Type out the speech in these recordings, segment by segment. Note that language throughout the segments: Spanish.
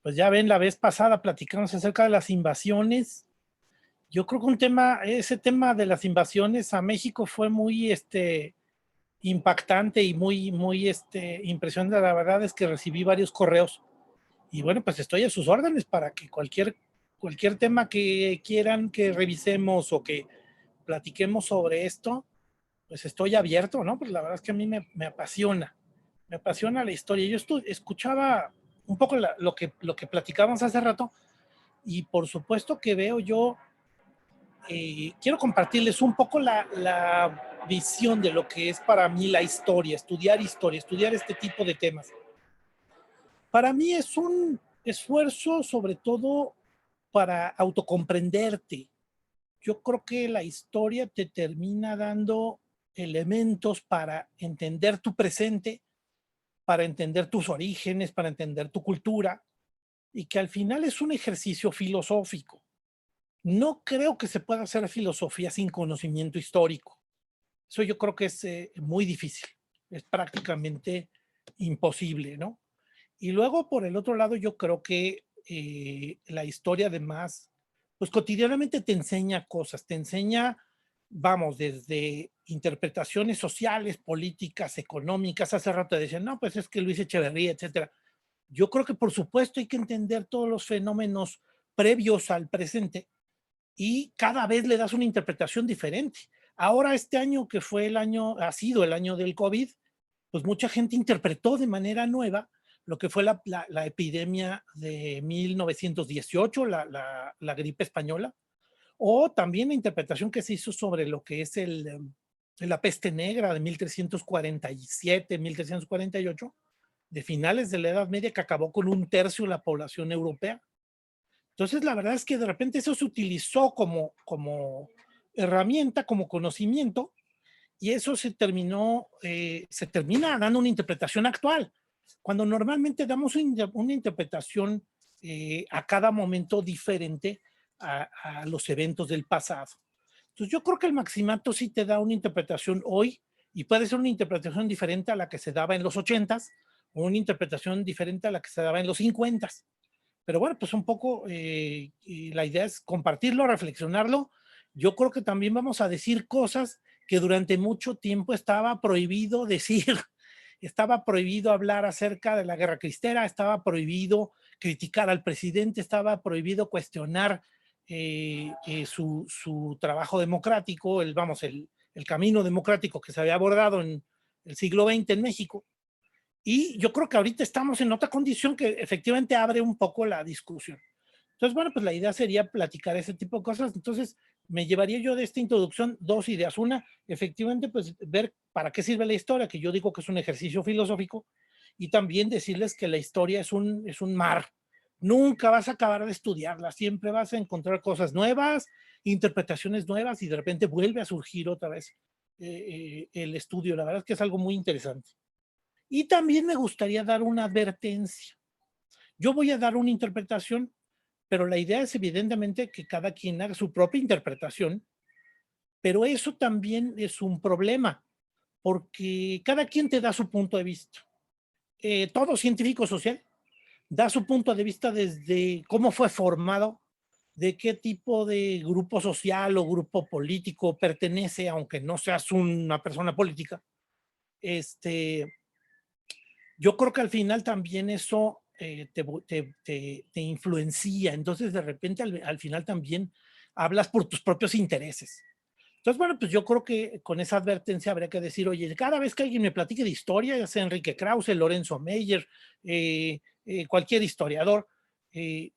Pues ya ven, la vez pasada platicamos acerca de las invasiones. Yo creo que ese tema de las invasiones a México fue muy impactante y muy impresionante. La verdad es que recibí varios correos y bueno, pues estoy a sus órdenes para que cualquier tema que quieran que revisemos o que platiquemos sobre esto, pues estoy abierto, ¿no? Pues la verdad es que a mí me apasiona la historia. Yo escuchaba un poco lo que platicábamos hace rato y por supuesto que veo yo, quiero compartirles un poco la visión de lo que es para mí la historia, estudiar este tipo de temas. Para mí es un esfuerzo sobre todo para autocomprenderte. Yo creo que la historia te termina dando elementos para entender tu presente, para entender tus orígenes, para entender tu cultura, y que al final es un ejercicio filosófico. No creo que se pueda hacer filosofía sin conocimiento histórico. Eso yo creo que es muy difícil, es prácticamente imposible, ¿no? Y luego, por el otro lado, yo creo que la historia además, pues cotidianamente te enseña cosas, te enseña, vamos, desde interpretaciones sociales, políticas, económicas. Hace rato decían, no, pues es que Luis Echeverría, etcétera. Yo creo que por supuesto hay que entender todos los fenómenos previos al presente y cada vez le das una interpretación diferente. Ahora este año que ha sido el año del COVID, pues mucha gente interpretó de manera nueva lo que fue la epidemia de 1918, la gripe española, o también la interpretación que se hizo sobre lo que es la peste negra de 1347, 1348, de finales de la Edad Media, que acabó con un tercio de la población europea. Entonces, la verdad es que de repente eso se utilizó como herramienta, como conocimiento, y eso se termina dando una interpretación actual, cuando normalmente damos una interpretación a cada momento diferente a los eventos del pasado. Entonces, yo creo que el maximato sí te da una interpretación hoy y puede ser una interpretación diferente a la que se daba en los 80s o una interpretación diferente a la que se daba en los 50s. Pero bueno, pues un poco la idea es compartirlo, reflexionarlo. Yo creo que también vamos a decir cosas que durante mucho tiempo estaba prohibido decir. Estaba prohibido hablar acerca de la guerra cristera, estaba prohibido criticar al presidente, estaba prohibido cuestionar su trabajo democrático, el camino democrático que se había abordado en el siglo XX en México. Y yo creo que ahorita estamos en otra condición que efectivamente abre un poco la discusión. Entonces, bueno, pues la idea sería platicar ese tipo de cosas. Entonces, me llevaría yo de esta introducción dos ideas. Una, efectivamente, pues ver para qué sirve la historia, que yo digo que es un ejercicio filosófico, y también decirles que la historia es un mar. Nunca vas a acabar de estudiarla, siempre vas a encontrar cosas nuevas, interpretaciones nuevas, y de repente vuelve a surgir otra vez el estudio. La verdad es que es algo muy interesante. Y también me gustaría dar una advertencia. Yo voy a dar una interpretación, pero la idea es evidentemente que cada quien haga su propia interpretación, pero eso también es un problema, porque cada quien te da su punto de vista. Todo científico social da su punto de vista desde cómo fue formado, de qué tipo de grupo social o grupo político pertenece, aunque no seas una persona política. Yo creo que al final también eso te influencia. Entonces, de repente, al final también hablas por tus propios intereses. Entonces, bueno, pues yo creo que con esa advertencia habría que decir, oye, cada vez que alguien me platique de historia, ya sea Enrique Krause, Lorenzo Meyer, cualquier historiador, eh,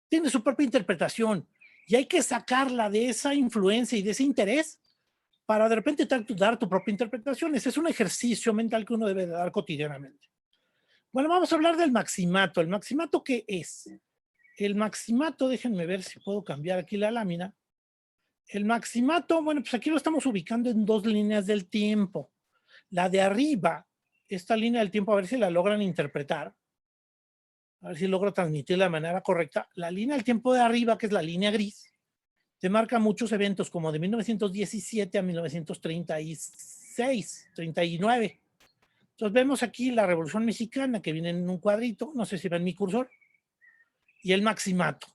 tiene su propia interpretación y hay que sacarla de esa influencia y de ese interés para de repente dar tu propia interpretación. Ese es un ejercicio mental que uno debe dar cotidianamente. Bueno, vamos a hablar del maximato. ¿El maximato qué es? El maximato, déjenme ver si puedo cambiar aquí la lámina. El maximato, bueno, pues aquí lo estamos ubicando en dos líneas del tiempo. La de arriba, esta línea del tiempo, a ver si la logran interpretar, a ver si logro transmitirla de manera correcta. La línea del tiempo de arriba, que es la línea gris, te marca muchos eventos como de 1917 a 1936, 39. Entonces vemos aquí la Revolución Mexicana que viene en un cuadrito, no sé si ven mi cursor. y el maximato.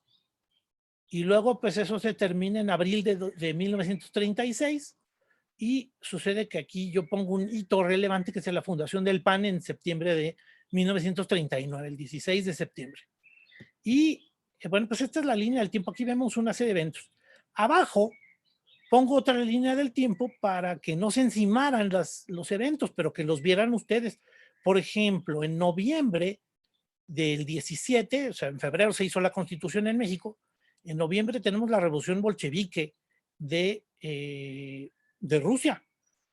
Y luego, pues eso se termina en abril de 1936 y sucede que aquí yo pongo un hito relevante que es la fundación del PAN en septiembre de 1939, el 16 de septiembre. Y bueno, pues esta es la línea del tiempo. Aquí vemos una serie de eventos. Abajo pongo otra línea del tiempo para que no se encimaran los eventos, pero que los vieran ustedes. Por ejemplo, en noviembre del 17, o sea, en febrero se hizo la Constitución en México, en noviembre tenemos la revolución bolchevique de Rusia,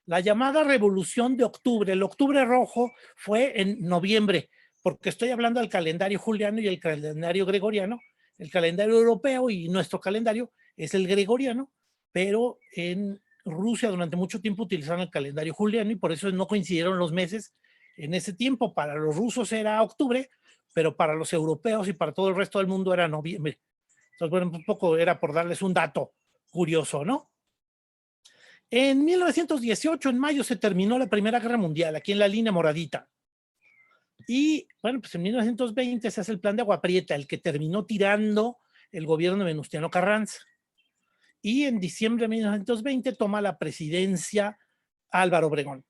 la llamada revolución de octubre. El octubre rojo fue en noviembre, porque estoy hablando del calendario juliano y el calendario gregoriano. El calendario europeo y nuestro calendario es el gregoriano, pero en Rusia durante mucho tiempo utilizaron el calendario juliano y por eso no coincidieron los meses en ese tiempo. Para los rusos era octubre, pero para los europeos y para todo el resto del mundo era noviembre. Entonces, bueno, un poco era por darles un dato curioso, ¿no? En 1918, en mayo, se terminó la Primera Guerra Mundial, aquí en la línea moradita. Y, bueno, pues en 1920 se hace el Plan de Agua Prieta, el que terminó tirando el gobierno de Venustiano Carranza. Y en diciembre de 1920 toma la presidencia Álvaro Obregón.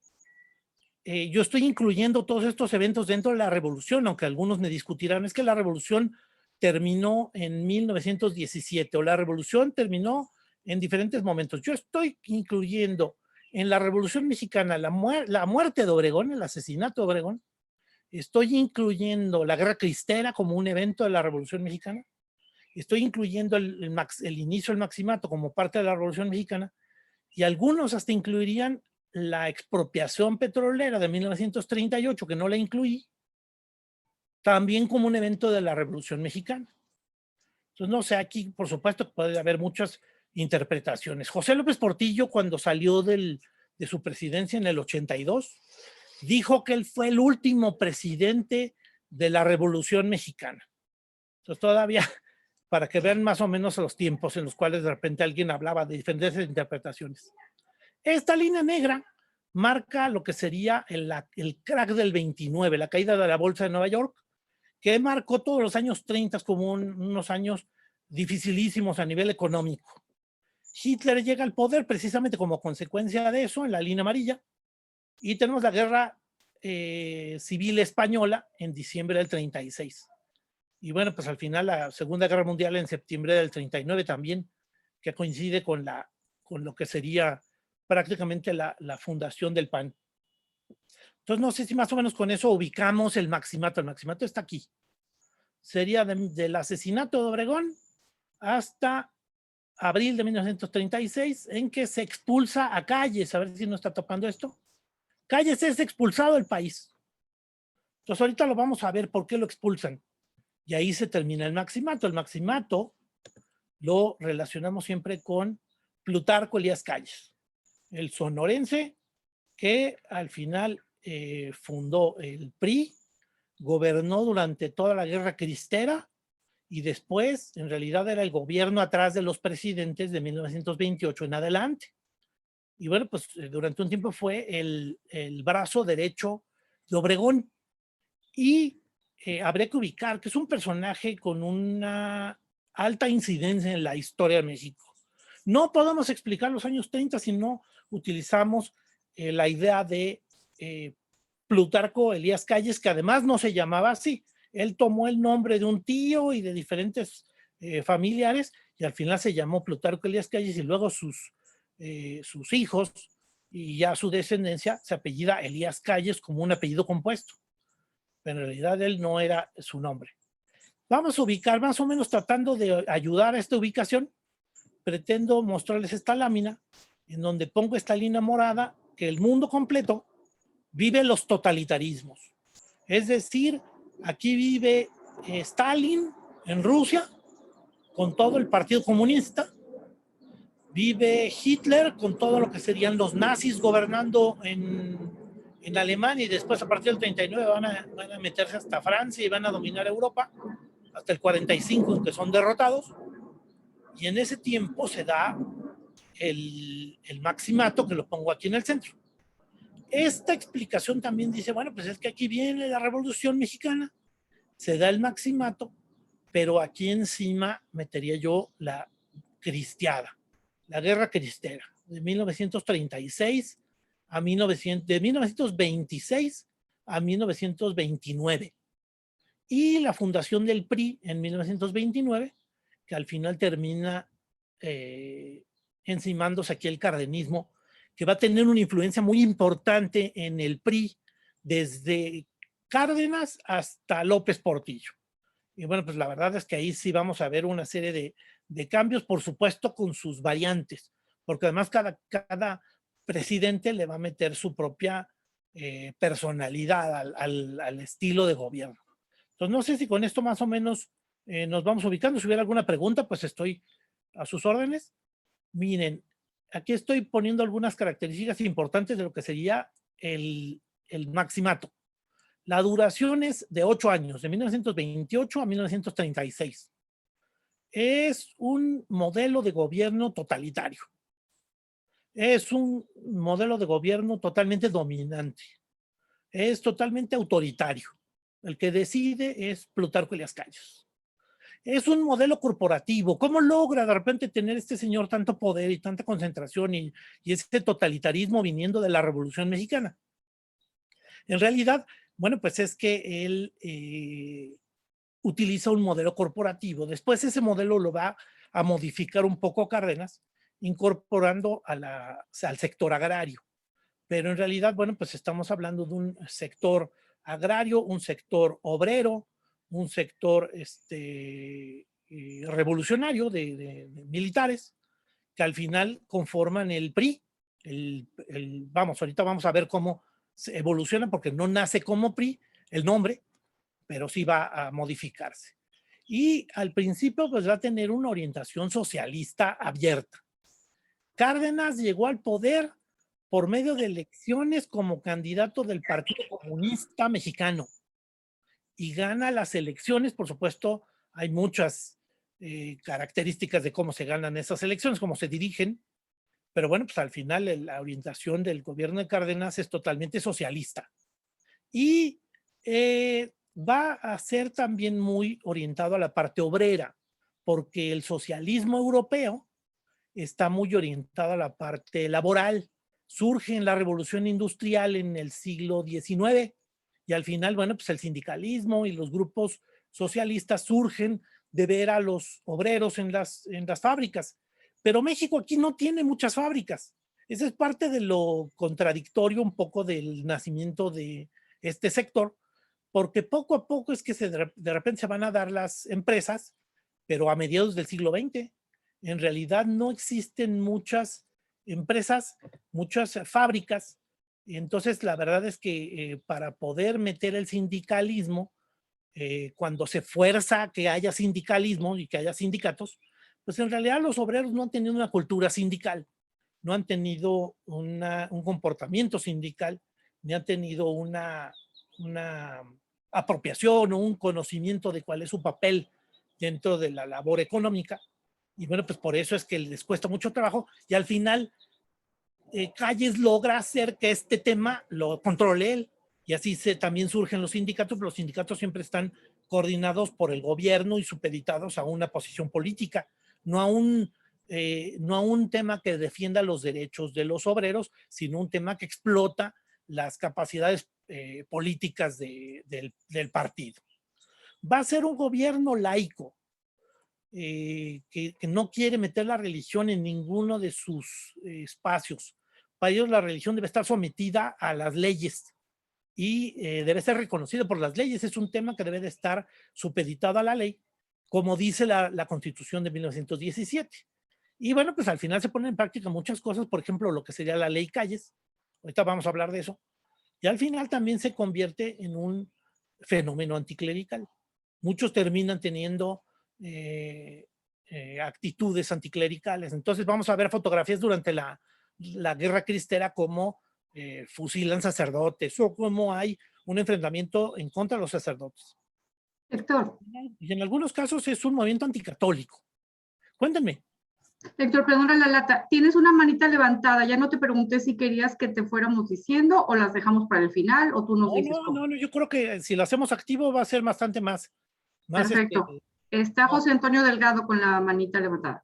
Yo estoy incluyendo todos estos eventos dentro de la revolución, aunque algunos me discutirán, es que la revolución terminó en 1917 o la revolución terminó en diferentes momentos. Yo estoy incluyendo en la Revolución Mexicana la muerte de Obregón, el asesinato de Obregón. Estoy incluyendo la Guerra Cristera como un evento de la Revolución Mexicana. Estoy incluyendo el inicio del Maximato como parte de la Revolución Mexicana. Y algunos hasta incluirían la expropiación petrolera de 1938, que no la incluí, también como un evento de la Revolución Mexicana. Entonces, no sé, aquí por supuesto puede haber muchas interpretaciones. José López Portillo, cuando salió de su presidencia en el 82, dijo que él fue el último presidente de la Revolución Mexicana. Entonces, todavía, para que vean más o menos los tiempos en los cuales de repente alguien hablaba de diferentes interpretaciones. Esta línea negra marca lo que sería el crack del 29, la caída de la bolsa de Nueva York, que marcó todos los años 30 como unos años dificilísimos a nivel económico. Hitler llega al poder precisamente como consecuencia de eso en la línea amarilla y tenemos la guerra civil española en diciembre del 36. Y bueno, pues al final la Segunda Guerra Mundial en septiembre del 39 también, que coincide con lo que sería prácticamente la fundación del PAN. Entonces, no sé si más o menos con eso ubicamos el maximato. El maximato está aquí. Sería del asesinato de Obregón hasta abril de 1936, en que se expulsa a Calles. A ver si no está topando esto. Calles es expulsado del país. Entonces, ahorita lo vamos a ver por qué lo expulsan. Y ahí se termina el maximato. El maximato lo relacionamos siempre con Plutarco Elías Calles, el sonorense que al final fundó el PRI, gobernó durante toda la guerra cristera y después en realidad era el gobierno atrás de los presidentes de 1928 en adelante. Y bueno, pues durante un tiempo fue el brazo derecho de Obregón. Y habría que ubicar que es un personaje con una alta incidencia en la historia de México. No podemos explicar los años 30 si no utilizamos la idea de Plutarco Elías Calles, que además no se llamaba así. Él tomó el nombre de un tío y de diferentes familiares y al final se llamó Plutarco Elías Calles y luego sus hijos y ya su descendencia se apellida Elías Calles como un apellido compuesto. Pero en realidad él no era su nombre. Vamos a ubicar más o menos tratando de ayudar a esta ubicación. Pretendo mostrarles esta lámina en donde pongo esta línea morada que el mundo completo vive los totalitarismos. Es decir, aquí vive Stalin en Rusia con todo el Partido Comunista, vive Hitler con todo lo que serían los nazis gobernando en Alemania y después a partir del 39 van a meterse hasta Francia y van a dominar Europa hasta el 45 en que son derrotados y en ese tiempo se da el maximato que lo pongo aquí en el centro. Esta explicación también dice, bueno, pues es que aquí viene la Revolución Mexicana, se da el maximato pero aquí encima metería yo la cristiada, la guerra cristera, de 1936 a 1926 a 1929, y la fundación del PRI en 1929, que al final termina encimándose aquí el cardenismo, que va a tener una influencia muy importante en el PRI desde Cárdenas hasta López Portillo. Y bueno, pues la verdad es que ahí sí vamos a ver una serie de cambios, por supuesto, con sus variantes, porque además cada presidente le va a meter su propia personalidad al estilo de gobierno. Entonces, no sé si con esto más o menos nos vamos ubicando. Si hubiera alguna pregunta, pues estoy a sus órdenes. Miren, aquí estoy poniendo algunas características importantes de lo que sería el maximato. La duración es de 8 años, de 1928 a 1936. Es un modelo de gobierno totalitario. Es un modelo de gobierno totalmente dominante. Es totalmente autoritario. El que decide es Plutarco Elías Calles. Es un modelo corporativo. ¿Cómo logra de repente tener este señor tanto poder y tanta concentración y este totalitarismo viniendo de la Revolución Mexicana? En realidad, bueno, pues es que él utiliza un modelo corporativo. Después ese modelo lo va a modificar un poco Cárdenas, incorporando al sector agrario. Pero en realidad, bueno, pues estamos hablando de un sector agrario, un sector obrero, un sector revolucionario de militares, que al final conforman el PRI. Vamos, ahorita vamos a ver cómo se evoluciona, porque no nace como PRI el nombre, pero sí va a modificarse. Y al principio pues va a tener una orientación socialista abierta. Cárdenas llegó al poder por medio de elecciones como candidato del Partido Comunista Mexicano y gana las elecciones. Por supuesto, hay muchas características de cómo se ganan esas elecciones, cómo se dirigen, pero bueno, pues al final la orientación del gobierno de Cárdenas es totalmente socialista. Y va a ser también muy orientado a la parte obrera, porque el socialismo europeo está muy orientado a la parte laboral. Surge en la revolución industrial en el siglo XIX y al final, bueno, pues el sindicalismo y los grupos socialistas surgen de ver a los obreros en las fábricas. Pero México aquí no tiene muchas fábricas. Esa es parte de lo contradictorio un poco del nacimiento de este sector, porque poco a poco es que de repente se van a dar las empresas, pero a mediados del siglo XX. En realidad no existen muchas empresas, muchas fábricas. Y entonces la verdad es que para poder meter el sindicalismo, cuando se fuerza que haya sindicalismo y que haya sindicatos, pues en realidad los obreros no han tenido una cultura sindical, no han tenido un comportamiento sindical, ni han tenido una apropiación o un conocimiento de cuál es su papel dentro de la labor económica. Y bueno, pues por eso es que les cuesta mucho trabajo y al final Calles logra hacer que este tema lo controle él. Y así también surgen los sindicatos, pero los sindicatos siempre están coordinados por el gobierno y supeditados a una posición política, no a un tema que defienda los derechos de los obreros, sino un tema que explota las capacidades políticas del partido. Va a ser un gobierno laico, que no quiere meter la religión en ninguno de sus espacios. Para ellos la religión debe estar sometida a las leyes y debe ser reconocida por las leyes. Es un tema que debe de estar supeditado a la ley, como dice la Constitución de 1917. Y bueno, pues al final se ponen en práctica muchas cosas, por ejemplo, lo que sería la ley Calles. Ahorita vamos a hablar de eso. Y al final también se convierte en un fenómeno anticlerical. Muchos terminan teniendo actitudes anticlericales. Entonces vamos a ver fotografías durante la guerra cristera, como fusilan sacerdotes o como hay un enfrentamiento en contra de los sacerdotes. Héctor. Y en algunos casos es un movimiento anticatólico. Cuéntenme. Héctor, perdona la lata. Tienes una manita levantada. Ya no te pregunté si querías que te fuéramos diciendo o las dejamos para el final o tú nos dices cómo. No, yo creo que si lo hacemos activo va a ser bastante más. Perfecto. Está José Antonio Delgado con la manita levantada.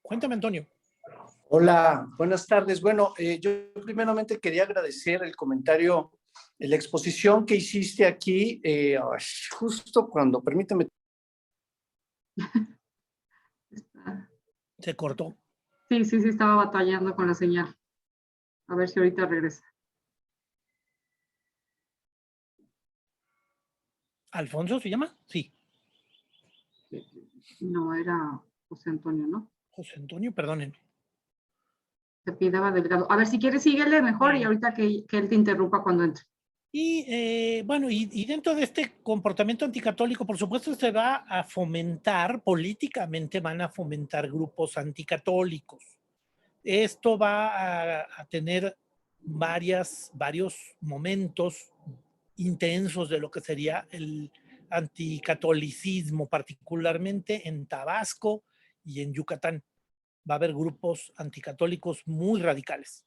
Cuéntame, Antonio. Hola, buenas tardes. Bueno, yo primeramente quería agradecer el comentario, la exposición que hiciste aquí, justo cuando, permíteme. Se cortó. Sí, estaba batallando con la señal. A ver si ahorita regresa. ¿Alfonso se llama? Sí. No, era José Antonio, ¿no? José Antonio, perdónenme. Se pidaba Delgado. A ver, si quieres, síguele mejor y ahorita que él te interrumpa cuando entre. Y bueno, y dentro de este comportamiento anticatólico, por supuesto, se va a fomentar, políticamente van a fomentar grupos anticatólicos. Esto va a tener varios momentos intensos de lo que sería el anticatolicismo, particularmente en Tabasco y en Yucatán. Va a haber grupos anticatólicos muy radicales.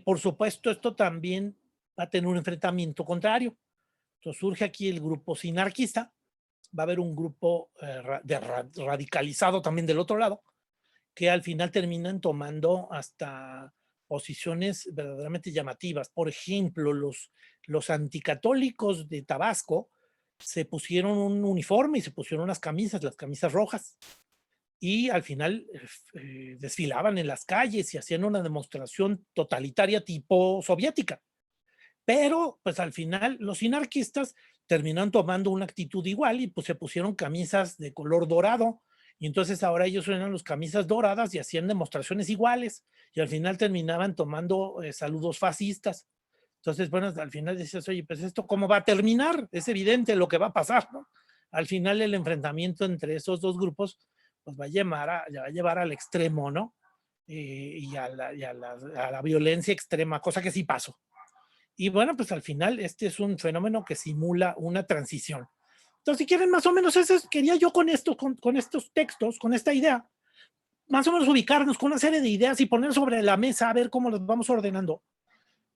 Por supuesto, esto también va a tener un enfrentamiento contrario. Entonces surge aquí el grupo sinarquista, va a haber un grupo radicalizado también del otro lado, que al final terminan tomando hasta posiciones verdaderamente llamativas. Por ejemplo, los anticatólicos de Tabasco se pusieron un uniforme y se pusieron las camisas rojas, y al final desfilaban en las calles y hacían una demostración totalitaria tipo soviética. Pero pues al final los sinarquistas terminaron tomando una actitud igual y pues se pusieron camisas de color dorado, y entonces ahora ellos eran los camisas doradas y hacían demostraciones iguales, y al final terminaban tomando saludos fascistas. Entonces, bueno, al final decías, oye, pues esto cómo va a terminar, es evidente lo que va a pasar, ¿no? Al final el enfrentamiento entre esos dos grupos pues va a llevar al extremo, ¿no? Y a la violencia extrema, cosa que sí pasó. Y bueno, pues al final este es un fenómeno que simula una transición. Entonces, si quieren, más o menos eso quería yo con estos textos, con esta idea, más o menos ubicarnos con una serie de ideas y poner sobre la mesa a ver cómo los vamos ordenando.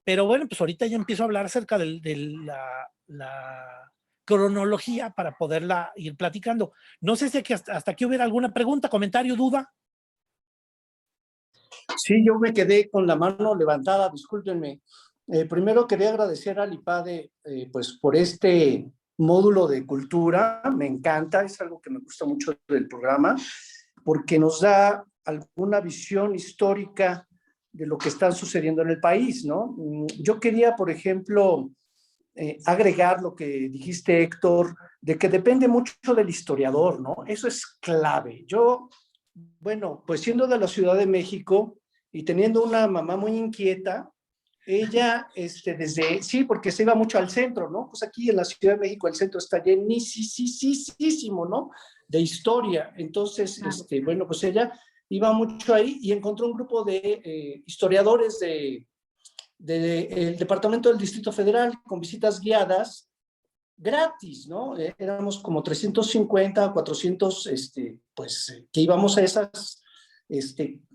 Pero bueno, pues ahorita ya empiezo a hablar acerca de la cronología para poderla ir platicando. No sé si hasta aquí hubiera alguna pregunta, comentario, duda. Sí, yo me quedé con la mano levantada, discúlpenme. Primero quería agradecer al IPADE pues por este módulo de cultura, me encanta, es algo que me gusta mucho del programa, porque nos da alguna visión histórica de lo que está sucediendo en el país, ¿no? Yo quería, por ejemplo, agregar lo que dijiste, Héctor, de que depende mucho del historiador, ¿no? Eso es clave. Yo, bueno, pues siendo de la Ciudad de México y teniendo una mamá muy inquieta, ella, sí, porque se iba mucho al centro, ¿no? Pues aquí en la Ciudad de México el centro está llenísimo, ¿no? De historia. Entonces, bueno, pues ella iba mucho ahí y encontró un grupo de historiadores del Departamento del Distrito Federal con visitas guiadas gratis, ¿no? Éramos como 350 o 400, pues, que íbamos a esas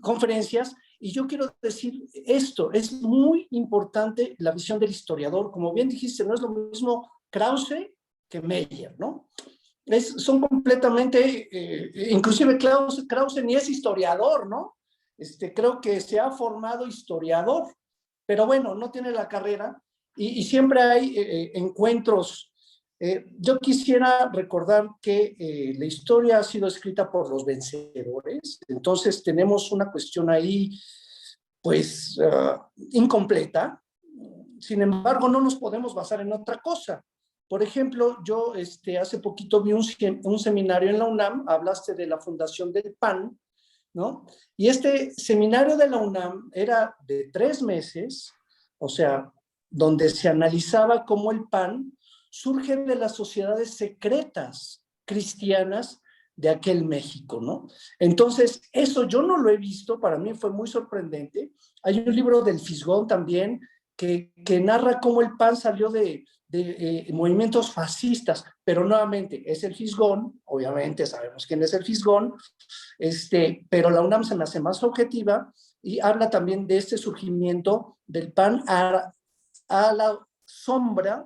conferencias. Y yo quiero decir esto, es muy importante la visión del historiador. Como bien dijiste, no es lo mismo Krause que Meyer, ¿no? Son completamente, inclusive Krause ni es historiador, ¿no? Creo que se ha formado historiador, pero bueno, no tiene la carrera y siempre hay encuentros. Yo quisiera recordar que la historia ha sido escrita por los vencedores, entonces tenemos una cuestión ahí, pues, incompleta. Sin embargo, no nos podemos basar en otra cosa. Por ejemplo, yo hace poquito vi un seminario en la UNAM, hablaste de la fundación del PAN, ¿no? Y este seminario de la UNAM era de 3 meses, o sea, donde se analizaba cómo el PAN surge de las sociedades secretas cristianas de aquel México, ¿no? Entonces, eso yo no lo he visto, para mí fue muy sorprendente. Hay un libro del Fisgón también que narra cómo el PAN salió de movimientos fascistas, pero nuevamente es el Fisgón, obviamente sabemos quién es el Fisgón, pero la UNAM se me hace más objetiva y habla también de este surgimiento del PAN a la sombra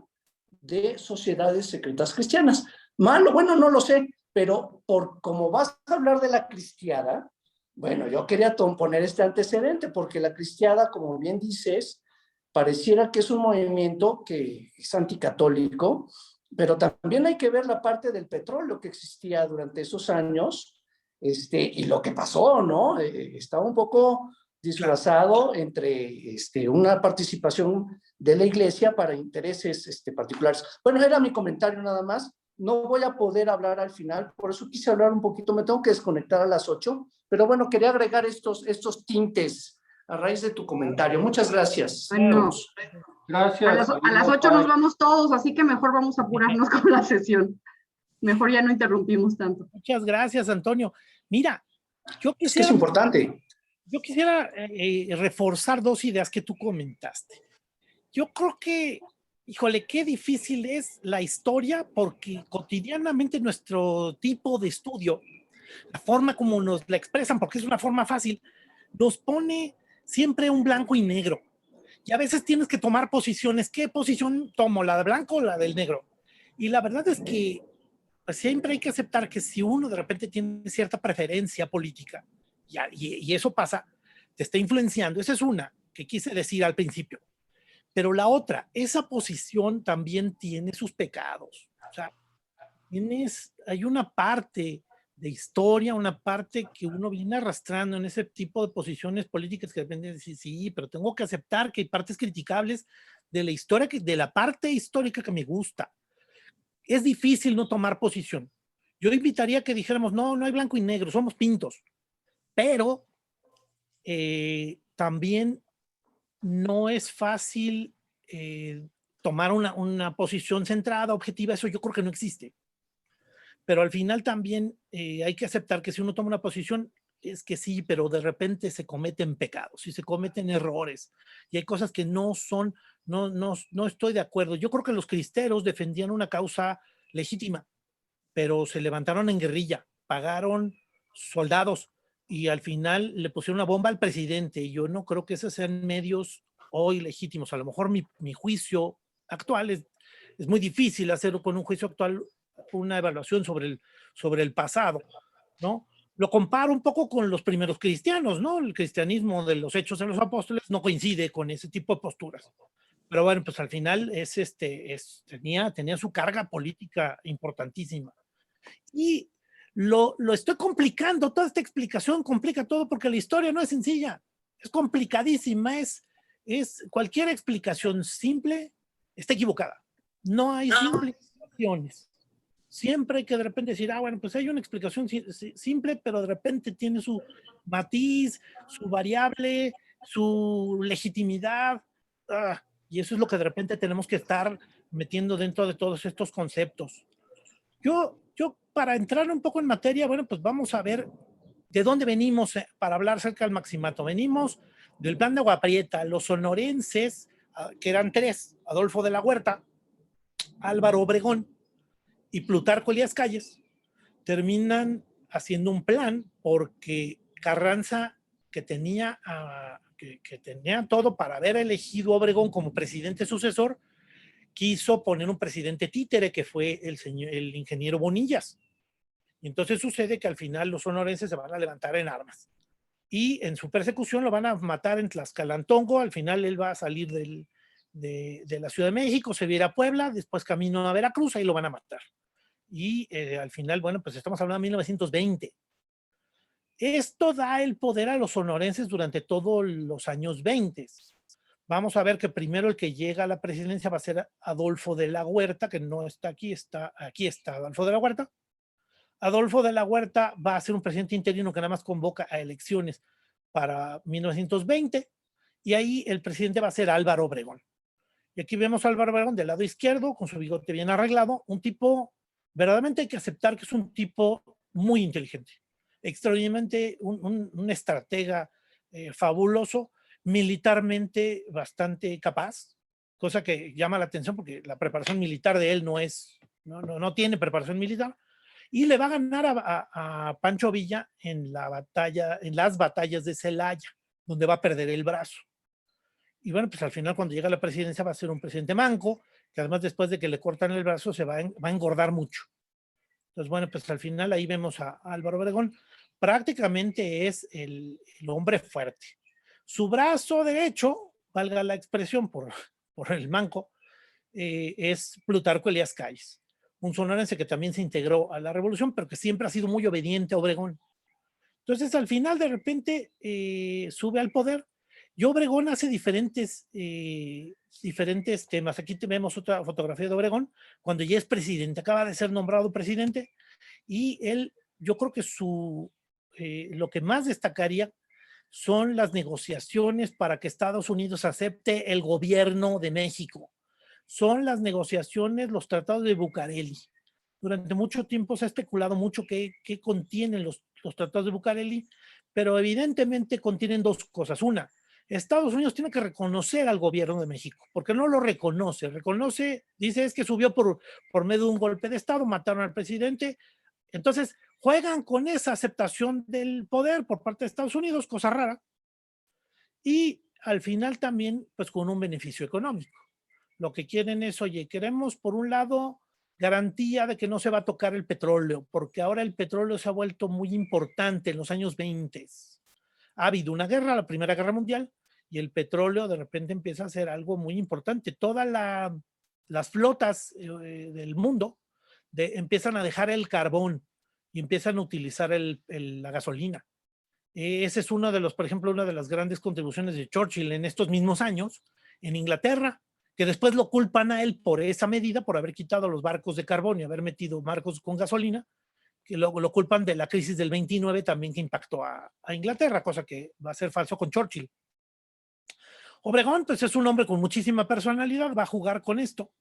de sociedades secretas cristianas. Malo, bueno, no lo sé, pero por como vas a hablar de la cristiada, bueno, yo quería poner este antecedente, porque la cristiada, como bien dices, pareciera que es un movimiento que es anticatólico, pero también hay que ver la parte del petróleo que existía durante esos años, y lo que pasó, ¿no? Estaba un poco disfrazado entre una participación de la iglesia para intereses particulares. Bueno, era mi comentario nada más. No voy a poder hablar al final, por eso quise hablar un poquito, me tengo que desconectar a las 8, pero bueno, quería agregar estos tintes a raíz de tu comentario. Muchas gracias a Bueno, todos. Gracias, a las querido 8 nos Pai. vamos todos, así que mejor vamos a apurarnos con la sesión. Mejor ya no interrumpimos tanto. Muchas gracias, Antonio. Mira, yo Es que es quisiera, importante. reforzar dos ideas que tú comentaste. Yo creo que, híjole, qué difícil es la historia, porque cotidianamente nuestro tipo de estudio, la forma como nos la expresan, porque es una forma fácil, nos pone siempre un blanco y negro. Y a veces tienes que tomar posiciones. ¿Qué posición tomo? ¿La de blanco o la del negro? Y la verdad es que pues siempre hay que aceptar que si uno de repente tiene cierta preferencia política y eso pasa, te está influenciando. Esa es una que quise decir al principio. Pero la otra, esa posición también tiene sus pecados. O sea, hay una parte de historia, una parte que uno viene arrastrando en ese tipo de posiciones políticas que dependen de decir, sí, pero tengo que aceptar que hay partes criticables de la historia, de la parte histórica que me gusta. Es difícil no tomar posición. Yo invitaría a que dijéramos, no, no hay blanco y negro, somos pintos, pero también no es fácil tomar una posición centrada, objetiva, eso yo creo que no existe. Pero al final también hay que aceptar que si uno toma una posición, es que sí, pero de repente se cometen pecados y se cometen errores y hay cosas que no son, no estoy de acuerdo. Yo creo que los cristeros defendían una causa legítima, pero se levantaron en guerrilla, pagaron soldados y al final le pusieron una bomba al presidente. Y yo no creo que esos sean medios hoy legítimos. A lo mejor mi juicio actual es muy difícil hacerlo con un juicio actual, una evaluación sobre el pasado, ¿no? Lo comparo un poco con los primeros cristianos, ¿no? El cristianismo de los Hechos de los Apóstoles no coincide con ese tipo de posturas. Pero bueno, pues al final tenía su carga política importantísima. Y lo estoy complicando, toda esta explicación complica todo porque la historia no es sencilla, es complicadísima, es cualquier explicación simple está equivocada. No hay simples explicaciones. Siempre hay que de repente decir, bueno, pues hay una explicación simple, pero de repente tiene su matiz, su variable, su legitimidad, y eso es lo que de repente tenemos que estar metiendo dentro de todos estos conceptos. Yo para entrar un poco en materia, bueno, pues vamos a ver de dónde venimos para hablar acerca del Maximato. Venimos del plan de Agua Prieta. Los sonorenses, que eran tres, Adolfo de la Huerta, Álvaro Obregón y Plutarco Elías Calles, terminan haciendo un plan porque Carranza, que tenía todo para haber elegido a Obregón como presidente sucesor, quiso poner un presidente títere que fue el ingeniero Bonillas. Y entonces sucede que al final los sonorenses se van a levantar en armas. Y en su persecución lo van a matar en Tlaxcalantongo. Al final él va a salir de la Ciudad de México, se va a ir a Puebla, después camino a Veracruz, ahí lo van a matar. Y al final, bueno, pues estamos hablando de 1920. Esto da el poder a los sonorenses durante todos los años 20. Vamos a ver que primero el que llega a la presidencia va a ser Adolfo de la Huerta, que no está aquí está Adolfo de la Huerta. Adolfo de la Huerta va a ser un presidente interino que nada más convoca a elecciones para 1920 y ahí el presidente va a ser Álvaro Obregón. Y aquí vemos a Álvaro Obregón del lado izquierdo con su bigote bien arreglado, un tipo, verdaderamente hay que aceptar que es un tipo muy inteligente, extraordinariamente un estratega fabuloso, militarmente bastante capaz, cosa que llama la atención porque la preparación militar de él no tiene preparación militar, y le va a ganar a Pancho Villa en las batallas de Celaya, donde va a perder el brazo. Y bueno, pues al final cuando llega a la presidencia va a ser un presidente manco, que además después de que le cortan el brazo va a engordar mucho. Entonces, bueno, pues al final ahí vemos a Álvaro Obregón. Prácticamente es el hombre fuerte. Su brazo derecho, valga la expresión por el manco, es Plutarco Elías Calles, un sonorense que también se integró a la revolución, pero que siempre ha sido muy obediente a Obregón. Entonces, al final, de repente, sube al poder y Obregón hace diferentes temas. Aquí vemos otra fotografía de Obregón cuando ya es presidente, acaba de ser nombrado presidente, y él, yo creo que lo que más destacaría son las negociaciones para que Estados Unidos acepte el gobierno de México. Son las negociaciones, los tratados de Bucareli. Durante mucho tiempo se ha especulado mucho qué contienen los tratados de Bucareli, pero evidentemente contienen dos cosas. Una, Estados Unidos tiene que reconocer al gobierno de México, porque no lo reconoce. Dice es que subió por medio de un golpe de Estado, mataron al presidente. Entonces, juegan con esa aceptación del poder por parte de Estados Unidos, cosa rara, y al final también, pues con un beneficio económico. Lo que quieren es, oye, queremos por un lado garantía de que no se va a tocar el petróleo, porque ahora el petróleo se ha vuelto muy importante en los años 20. Ha habido una guerra, la Primera Guerra Mundial, y el petróleo de repente empieza a ser algo muy importante. Todas las flotas del mundo empiezan a dejar el carbón y empiezan a utilizar la gasolina. Ese es por ejemplo, una de las grandes contribuciones de Churchill en estos mismos años en Inglaterra, que después lo culpan a él por esa medida, por haber quitado los barcos de carbón y haber metido barcos con gasolina, que lo culpan de la crisis del 29 también que impactó a Inglaterra, cosa que va a ser falso con Churchill. Obregón, pues es un hombre con muchísima personalidad, va a jugar con esto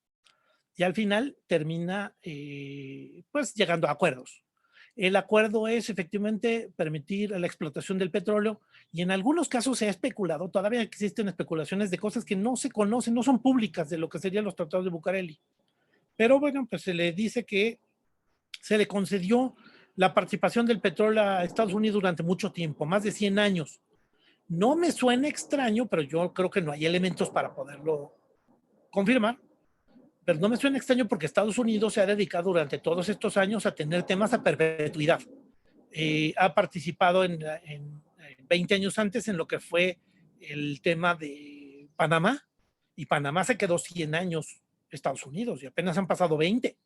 y al final termina pues llegando a acuerdos. El acuerdo es efectivamente permitir la explotación del petróleo y en algunos casos se ha especulado, todavía existen especulaciones de cosas que no se conocen, no son públicas de lo que serían los tratados de Bucareli. Pero bueno, pues se le dice que se le concedió la participación del petróleo a Estados Unidos durante mucho tiempo, más de 100 años. No me suena extraño, pero yo creo que no hay elementos para poderlo confirmar. Pero no me suena extraño porque Estados Unidos se ha dedicado durante todos estos años a tener temas a perpetuidad. Ha participado en 20 años antes en lo que fue el tema de Panamá, y Panamá se quedó 100 años Estados Unidos y apenas han pasado 20.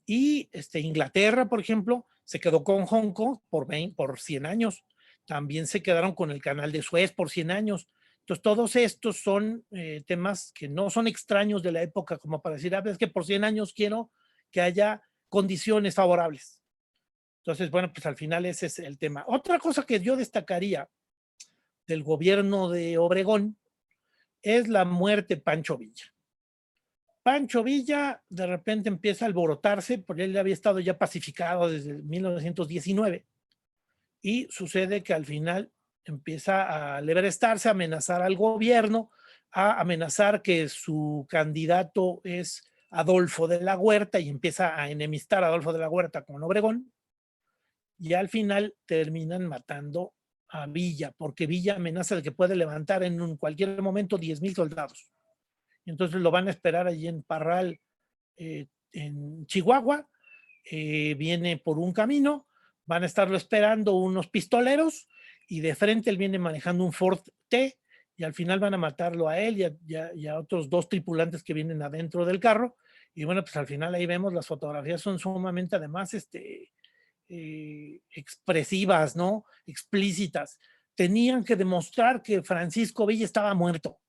Y Inglaterra, por ejemplo, se quedó con Hong Kong por 100 años. También se quedaron con el canal de Suez por 100 años. Entonces, todos estos son temas que no son extraños de la época, como para decir, es que por 100 años quiero que haya condiciones favorables. Entonces, bueno, pues al final ese es el tema. Otra cosa que yo destacaría del gobierno de Obregón es la muerte de Pancho Villa. Pancho Villa de repente empieza a alborotarse, porque él había estado ya pacificado desde 1919, y sucede que al final empieza a lebrestarse, a amenazar al gobierno, a amenazar que su candidato es Adolfo de la Huerta, y empieza a enemistar a Adolfo de la Huerta con Obregón, y al final terminan matando a Villa, porque Villa amenaza de que puede levantar en cualquier momento 10,000 soldados. Entonces lo van a esperar allí en Parral, en Chihuahua, viene por un camino, van a estarlo esperando unos pistoleros y de frente él viene manejando un Ford T y al final van a matarlo a él y a otros 2 tripulantes que vienen adentro del carro. Y bueno, pues al final ahí vemos las fotografías son sumamente además expresivas, ¿no? Explícitas. Tenían que demostrar que Francisco Villa estaba muerto.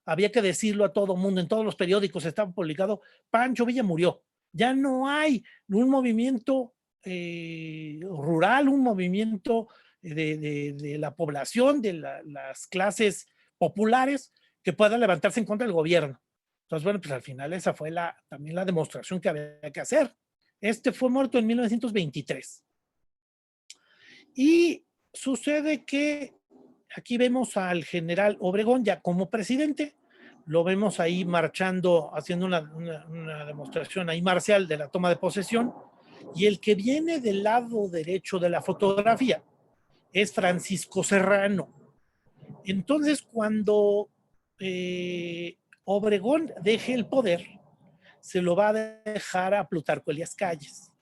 Había que decirlo a todo mundo, en todos los periódicos estaba publicado, Pancho Villa murió. Ya no hay un movimiento rural, un movimiento de la población, de las clases populares que pueda levantarse en contra del gobierno. Entonces, bueno, pues al final esa fue también la demostración que había que hacer. Fue muerto en 1923. Y sucede que aquí vemos al general Obregón ya como presidente, lo vemos ahí marchando, haciendo una demostración ahí marcial de la toma de posesión, y el que viene del lado derecho de la fotografía es Francisco Serrano. Entonces, cuando Obregón deje el poder, se lo va a dejar a Plutarco Elías Calles.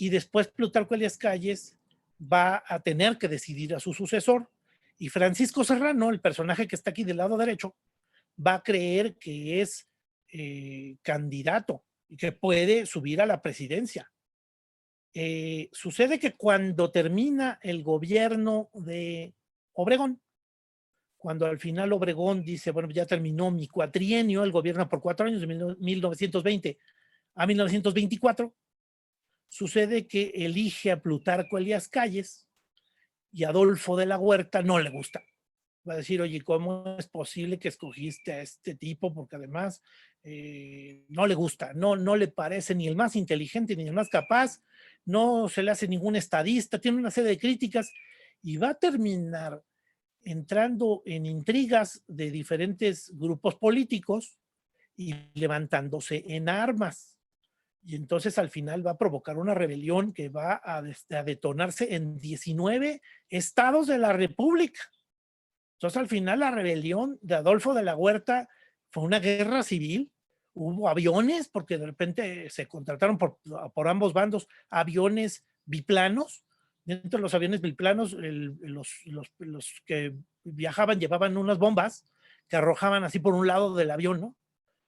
y después Plutarco Elías Calles va a tener que decidir a su sucesor, y Francisco Serrano, el personaje que está aquí del lado derecho, va a creer que es candidato y que puede subir a la presidencia. Sucede que cuando termina el gobierno de Obregón, cuando al final Obregón dice, bueno, ya terminó mi cuatrienio, el gobierno por 4 años, de 1920 a 1924, sucede que elige a Plutarco Elías Calles y Adolfo de la Huerta no le gusta. Va a decir, oye, ¿cómo es posible que escogiste a este tipo? Porque además no le gusta, no le parece ni el más inteligente ni el más capaz, no se le hace ningún estadista, tiene una serie de críticas y va a terminar entrando en intrigas de diferentes grupos políticos y levantándose en armas. Y entonces al final va a provocar una rebelión que va a detonarse en 19 estados de la República. Entonces al final la rebelión de Adolfo de la Huerta fue una guerra civil. Hubo aviones, porque de repente se contrataron por ambos bandos aviones biplanos. Dentro de los aviones biplanos, los que viajaban llevaban unas bombas que arrojaban así por un lado del avión, ¿no?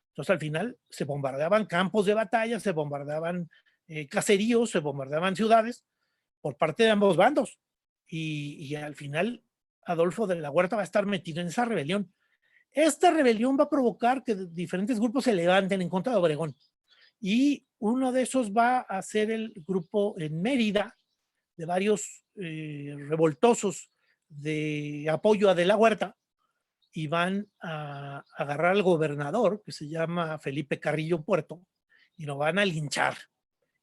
Entonces al final se bombardeaban campos de batalla, se bombardeaban caseríos, se bombardeaban ciudades por parte de ambos bandos. Y al final Adolfo de la Huerta va a estar metido en esa rebelión. Esta rebelión va a provocar que diferentes grupos se levanten en contra de Obregón. Y uno de esos va a ser el grupo en Mérida, de varios revoltosos de apoyo a de la Huerta, y van a agarrar al gobernador, que se llama Felipe Carrillo Puerto, y lo van a linchar.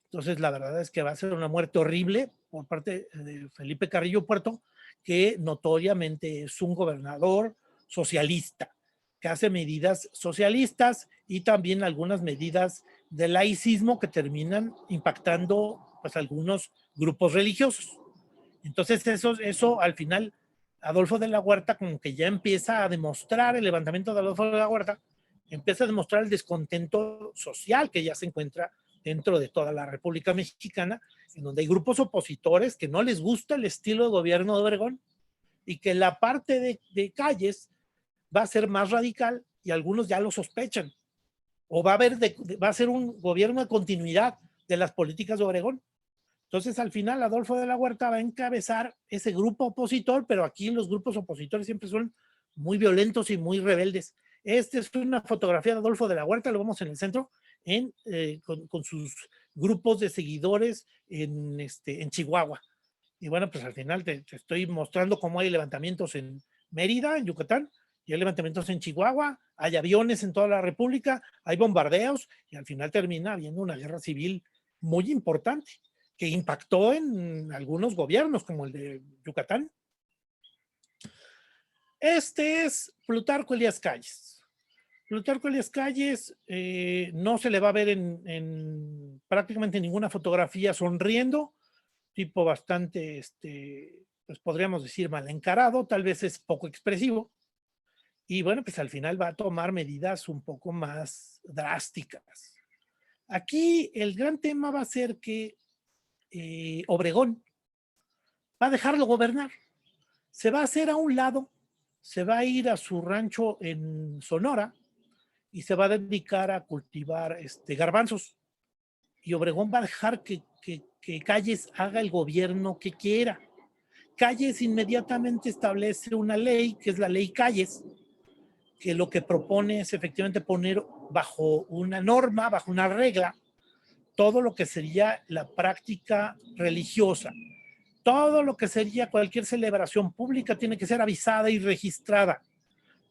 Entonces, la verdad es que va a ser una muerte horrible por parte de Felipe Carrillo Puerto, que notoriamente es un gobernador socialista, que hace medidas socialistas y también algunas medidas de laicismo que terminan impactando pues algunos grupos religiosos. Entonces eso al final Adolfo de la Huerta como que ya empieza a demostrar, el levantamiento de Adolfo de la Huerta empieza a demostrar el descontento social que ya se encuentra dentro de toda la República Mexicana, en donde hay grupos opositores que no les gusta el estilo de gobierno de Obregón y que la parte de Calles va a ser más radical y algunos ya lo sospechan. O va a ser un gobierno de continuidad de las políticas de Obregón. Entonces, al final, Adolfo de la Huerta va a encabezar ese grupo opositor, pero aquí los grupos opositores siempre son muy violentos y muy rebeldes. Esta es una fotografía de Adolfo de la Huerta, lo vemos en el centro, con sus grupos de seguidores en Chihuahua. Y bueno, pues al final te estoy mostrando cómo hay levantamientos en Mérida, en Yucatán, y hay levantamientos en Chihuahua, hay aviones en toda la República, hay bombardeos, y al final termina habiendo una guerra civil muy importante que impactó en algunos gobiernos, como el de Yucatán. Este es Plutarco Elías Calles. Plutarco Elías Calles no se le va a ver en prácticamente ninguna fotografía sonriendo, tipo bastante, pues podríamos decir mal encarado, tal vez es poco expresivo. Y bueno, pues al final va a tomar medidas un poco más drásticas. Aquí el gran tema va a ser que Obregón va a dejarlo gobernar. Se va a hacer a un lado, se va a ir a su rancho en Sonora y se va a dedicar a cultivar garbanzos. Y Obregón va a dejar que Calles haga el gobierno que quiera. Calles inmediatamente establece una ley, que es la ley Calles, que lo que propone es efectivamente poner bajo una norma, bajo una regla, todo lo que sería la práctica religiosa. Todo lo que sería cualquier celebración pública tiene que ser avisada y registrada.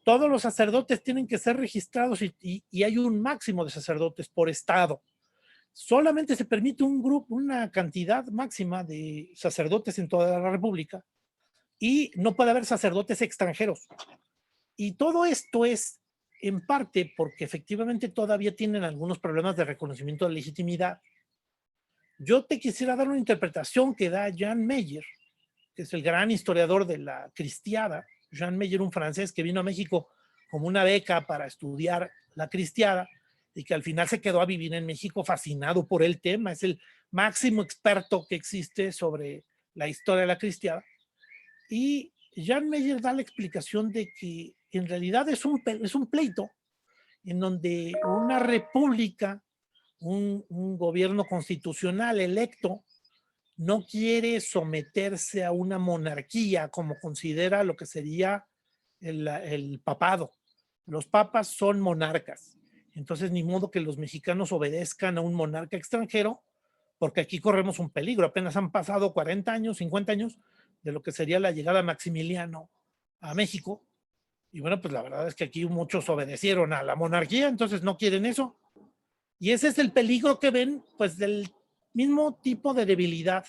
Todos los sacerdotes tienen que ser registrados y hay un máximo de sacerdotes por estado. Solamente se permite un grupo, una cantidad máxima de sacerdotes en toda la República y no puede haber sacerdotes extranjeros. Y todo esto es en parte porque efectivamente todavía tienen algunos problemas de reconocimiento de legitimidad. Yo te quisiera dar una interpretación que da Jean Meyer, que es el gran historiador de la cristiada. Jean Meyer, un francés que vino a México como una beca para estudiar la cristiada y que al final se quedó a vivir en México fascinado por el tema. Es el máximo experto que existe sobre la historia de la cristiada. Y Jan Meyer da la explicación de que en realidad es un pleito en donde una república, un gobierno constitucional electo, no quiere someterse a una monarquía como considera lo que sería el papado. Los papas son monarcas. Entonces, ni modo que los mexicanos obedezcan a un monarca extranjero, porque aquí corremos un peligro. Apenas han pasado 40 años, 50 años de lo que sería la llegada de Maximiliano a México. Y bueno, pues la verdad es que aquí muchos obedecieron a la monarquía, entonces no quieren eso. Y ese es el peligro que ven, pues del mismo tipo de debilidad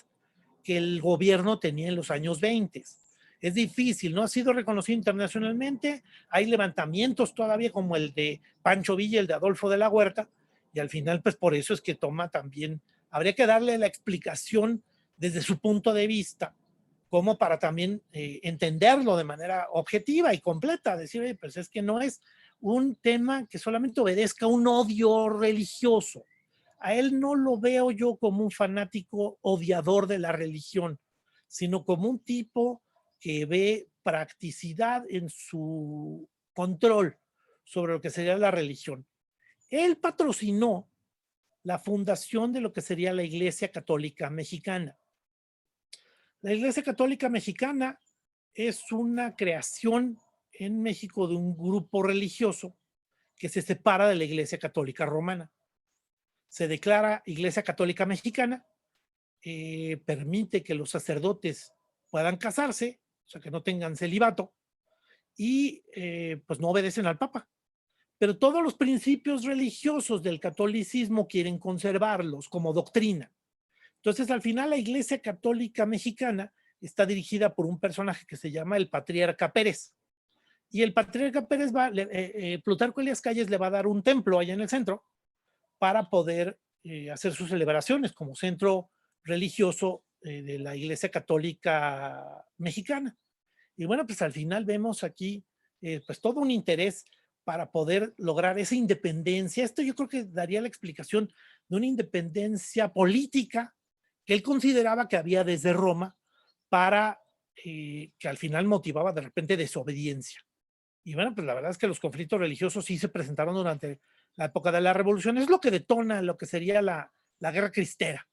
que el gobierno tenía en los años 20. Es difícil, no ha sido reconocido internacionalmente, hay levantamientos todavía como el de Pancho Villa, el de Adolfo de la Huerta, y al final pues por eso es que toma también, habría que darle la explicación desde su punto de vista, como para también entenderlo de manera objetiva y completa, decir, oye, pues es que no es un tema que solamente obedezca a un odio religioso. A él no lo veo yo como un fanático odiador de la religión, sino como un tipo que ve practicidad en su control sobre lo que sería la religión. Él patrocinó la fundación de lo que sería la Iglesia Católica Mexicana. La Iglesia Católica Mexicana es una creación en México de un grupo religioso que se separa de la Iglesia Católica Romana. Se declara Iglesia Católica Mexicana, permite que los sacerdotes puedan casarse, o sea, que no tengan celibato, y pues no obedecen al Papa. Pero todos los principios religiosos del catolicismo quieren conservarlos como doctrina. Entonces, al final, la Iglesia Católica Mexicana está dirigida por un personaje que se llama el Patriarca Pérez. Y el Patriarca Pérez Plutarco Elías Calles le va a dar un templo allá en el centro para poder hacer sus celebraciones como centro religioso de la Iglesia Católica Mexicana. Y bueno, pues al final vemos aquí pues todo un interés para poder lograr esa independencia. Esto yo creo que daría la explicación de una independencia política que él consideraba que había desde Roma para que al final motivaba de repente desobediencia. Y bueno, pues la verdad es que los conflictos religiosos sí se presentaron durante la época de la Revolución. Es lo que detona lo que sería la Guerra Cristera.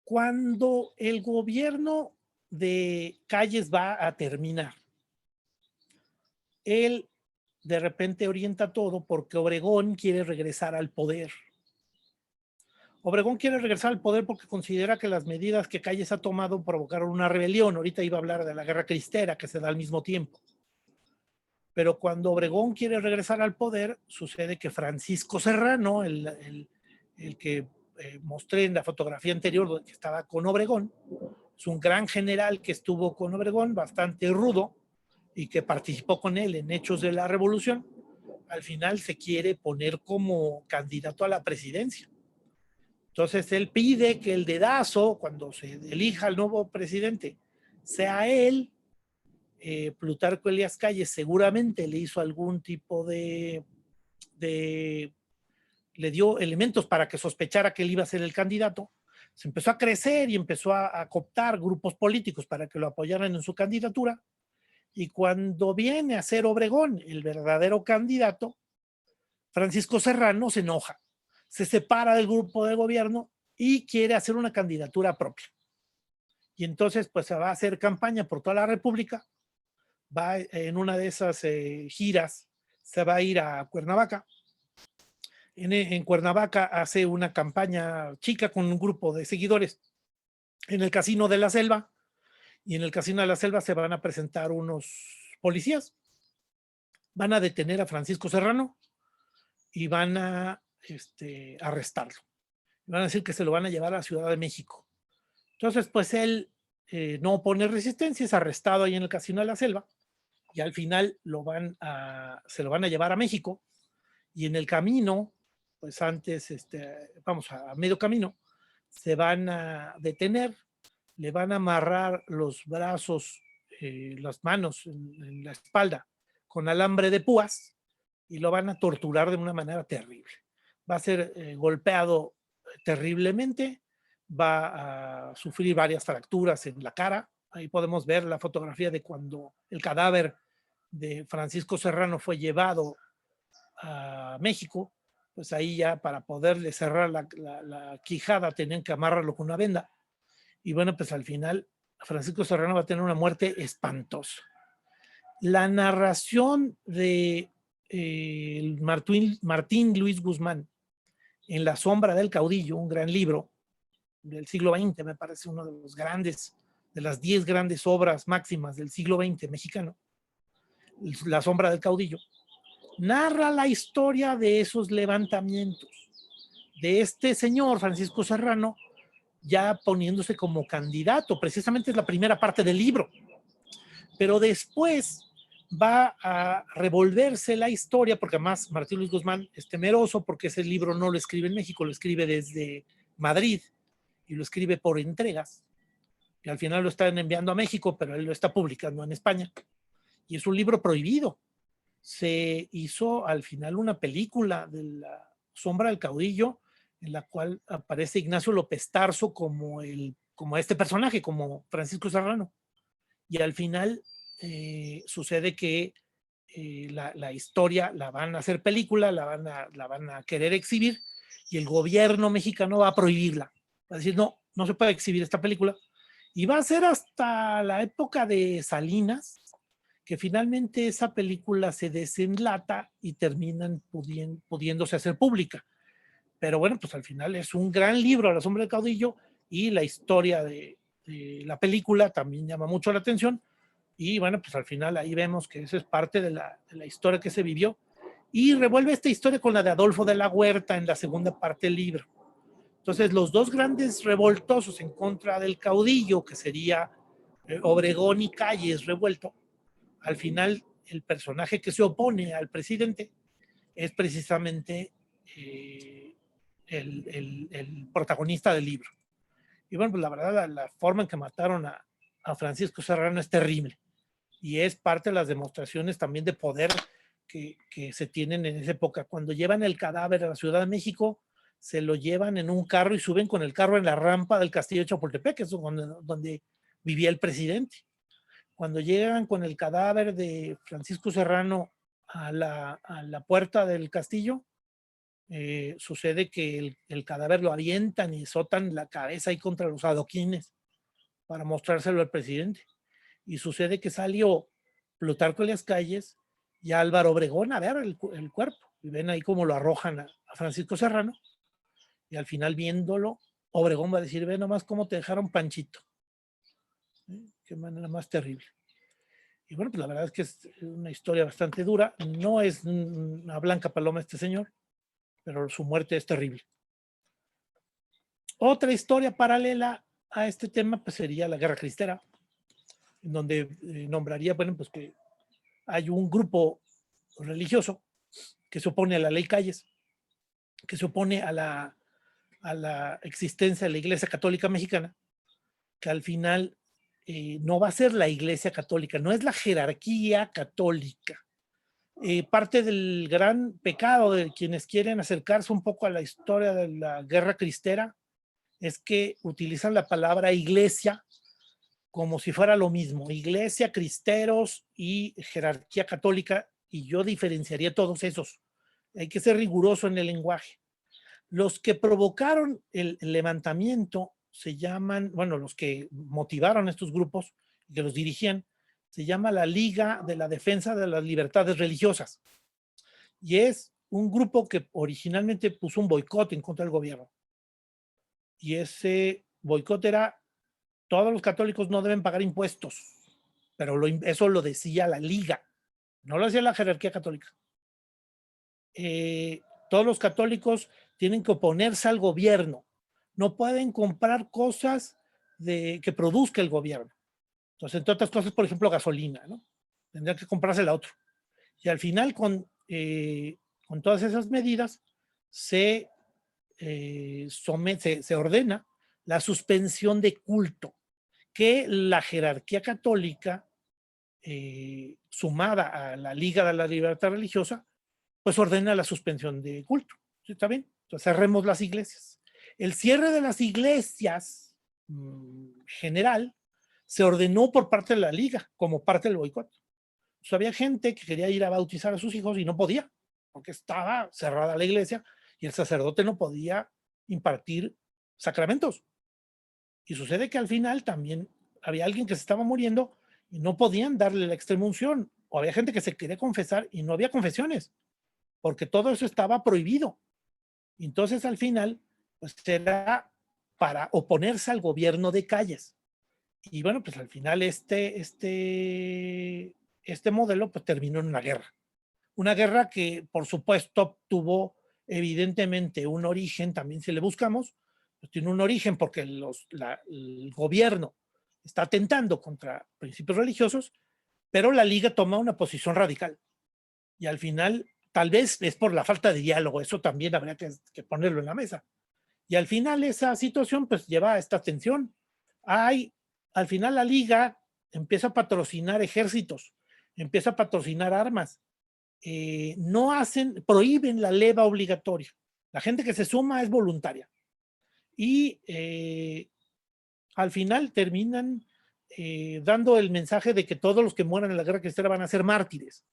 Cuando el gobierno de Calles va a terminar, él de repente orienta todo porque Obregón quiere regresar al poder. Obregón quiere regresar al poder porque considera que las medidas que Calles ha tomado provocaron una rebelión. Ahorita iba a hablar de la Guerra Cristera que se da al mismo tiempo. Pero cuando Obregón quiere regresar al poder, sucede que Francisco Serrano, el que mostré en la fotografía anterior, que estaba con Obregón, es un gran general que estuvo con Obregón, bastante rudo, y que participó con él en hechos de la revolución. Al final se quiere poner como candidato a la presidencia. Entonces él pide que el dedazo, cuando se elija el nuevo presidente, sea él. Plutarco Elías Calles seguramente le hizo algún tipo le dio elementos para que sospechara que él iba a ser el candidato. Se empezó a crecer y empezó a cooptar grupos políticos para que lo apoyaran en su candidatura. Y cuando viene a ser Obregón el verdadero candidato, Francisco Serrano se enoja, se separa del grupo de gobierno y quiere hacer una candidatura propia. Y entonces pues se va a hacer campaña por toda la República. Va en una de esas giras, se va a ir a Cuernavaca. En Cuernavaca hace una campaña chica con un grupo de seguidores en el Casino de la Selva, y en el Casino de la Selva se van a presentar unos policías, van a detener a Francisco Serrano y van a arrestarlo. Van a decir que se lo van a llevar a la Ciudad de México. Entonces, pues él no opone resistencia, es arrestado ahí en el Casino de la Selva, y al final se lo van a llevar a México, y en el camino, pues antes, vamos a medio camino, se van a detener, le van a amarrar los brazos, las manos en la espalda con alambre de púas y lo van a torturar de una manera terrible. Va a ser golpeado terriblemente, va a sufrir varias fracturas en la cara. Ahí podemos ver la fotografía de cuando el cadáver de Francisco Serrano fue llevado a México. Pues ahí ya para poderle cerrar la quijada tenían que amarrarlo con una venda. Y bueno, pues al final Francisco Serrano va a tener una muerte espantosa. La narración de Martín Luis Guzmán en La sombra del caudillo, un gran libro del siglo XX, me parece uno de los grandes, de las 10 grandes obras máximas del siglo XX mexicano, La sombra del caudillo, narra la historia de esos levantamientos, de este señor Francisco Serrano, ya poniéndose como candidato. Precisamente es la primera parte del libro. Pero después va a revolverse la historia, porque además Martín Luis Guzmán es temeroso, porque ese libro no lo escribe en México, lo escribe desde Madrid y lo escribe por entregas. Y al final lo están enviando a México, pero él lo está publicando en España. Y es un libro prohibido. Se hizo al final una película de La sombra del caudillo, en la cual aparece Ignacio López Tarso como este personaje, como Francisco Serrano. Y al final sucede que la historia la van a hacer película, la van a querer exhibir, y el gobierno mexicano va a prohibirla. Va a decir, no, no se puede exhibir esta película. Y va a ser hasta la época de Salinas que finalmente esa película se desenlata y terminan pudiéndose hacer pública. Pero bueno, pues al final es un gran libro, La sombra del caudillo, y la historia de la película también llama mucho la atención. Y bueno, pues al final ahí vemos que eso es parte de la historia que se vivió. Y revuelve esta historia con la de Adolfo de la Huerta en la segunda parte del libro. Entonces, los dos grandes revoltosos en contra del caudillo, que sería Obregón y Calles revuelto, al final el personaje que se opone al presidente es precisamente el protagonista del libro. Y bueno, pues la verdad, la forma en que mataron a Francisco Serrano es terrible. Y es parte de las demostraciones también de poder que se tienen en esa época. Cuando llevan el cadáver a la Ciudad de México, se lo llevan en un carro y suben con el carro en la rampa del castillo de Chapultepec, que es donde vivía el presidente. Cuando llegan con el cadáver de Francisco Serrano a la puerta del castillo, sucede que el cadáver lo avientan y azotan la cabeza ahí contra los adoquines para mostrárselo al presidente. Y sucede que salió Plutarco Elías Calles y Álvaro Obregón a ver el cuerpo. Y ven ahí cómo lo arrojan a Francisco Serrano. Y al final, viéndolo, Obregón va a decir, ve nomás cómo te dejaron Panchito. Qué manera más terrible. Y bueno, pues la verdad es que es una historia bastante dura. No es una blanca paloma este señor, pero su muerte es terrible. Otra historia paralela a este tema pues sería la Guerra Cristera, en donde nombraría, bueno, pues que hay un grupo religioso que se opone a la ley Calles, que se opone a la existencia de la Iglesia Católica Mexicana, que al final no va a ser la Iglesia Católica, no es la jerarquía católica. Parte del gran pecado de quienes quieren acercarse un poco a la historia de la Guerra Cristera es que utilizan la palabra iglesia como si fuera lo mismo, iglesia, cristeros y jerarquía católica, y yo diferenciaría todos esos. Hay que ser riguroso en el lenguaje. Los que provocaron el levantamiento se llaman, bueno, los que motivaron estos grupos, que los dirigían, se llama la Liga de la Defensa de las Libertades Religiosas. Y es un grupo que originalmente puso un boicot en contra del gobierno. Y ese boicot era, todos los católicos no deben pagar impuestos, pero eso lo decía la Liga, no lo decía la jerarquía católica. Todos los católicos tienen que oponerse al gobierno, no pueden comprar cosas que produzca el gobierno. Entonces, entre otras cosas, por ejemplo, gasolina, ¿no? Tendrían que comprársela a otro. Y al final, con todas esas medidas, se ordena la suspensión de culto, que la jerarquía católica, sumada a la Liga de la Libertad Religiosa, pues ordena la suspensión de culto. ¿Sí? ¿Está bien? Entonces cerremos las iglesias. El cierre de las iglesias general se ordenó por parte de la liga, como parte del boicot. O sea, había gente que quería ir a bautizar a sus hijos y no podía, porque estaba cerrada la iglesia y el sacerdote no podía impartir sacramentos. Y sucede que al final también había alguien que se estaba muriendo y no podían darle la extrema unción. O había gente que se quería confesar y no había confesiones, porque todo eso estaba prohibido. Entonces al final, pues era para oponerse al gobierno de Calles. Y bueno, pues al final este modelo pues terminó en una guerra. Una guerra que por supuesto tuvo evidentemente un origen, también si le buscamos, pues tiene un origen porque el gobierno está atentando contra principios religiosos, pero la liga toma una posición radical. Y al final, tal vez es por la falta de diálogo, eso también habría que ponerlo en la mesa. Y al final esa situación pues lleva a esta tensión. Al final la liga empieza a patrocinar ejércitos, empieza a patrocinar armas, prohíben la leva obligatoria. La gente que se suma es voluntaria. Y al final terminan dando el mensaje de que todos los que mueran en la guerra cristera van a ser mártires.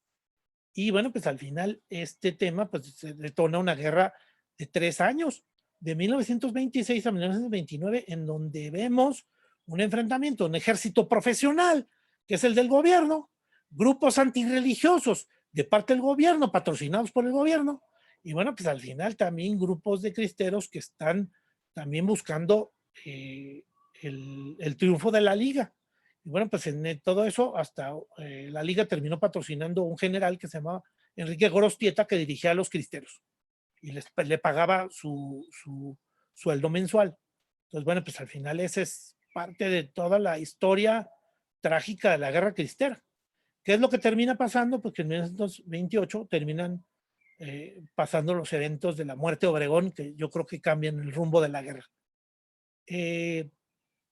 Y bueno, pues al final este tema pues se detona una guerra de 3 años, de 1926 a 1929, en donde vemos un enfrentamiento, un ejército profesional, que es el del gobierno, grupos antirreligiosos de parte del gobierno, patrocinados por el gobierno, y bueno, pues al final también grupos de cristeros que están también buscando el triunfo de la liga. Y bueno, pues en todo eso, hasta la liga terminó patrocinando un general que se llamaba Enrique Gorostieta, que dirigía a los cristeros y le pagaba su sueldo mensual. Entonces, bueno, pues al final esa es parte de toda la historia trágica de la guerra cristera. ¿Qué es lo que termina pasando? Pues que en 1928 terminan pasando los eventos de la muerte de Obregón, que yo creo que cambian el rumbo de la guerra.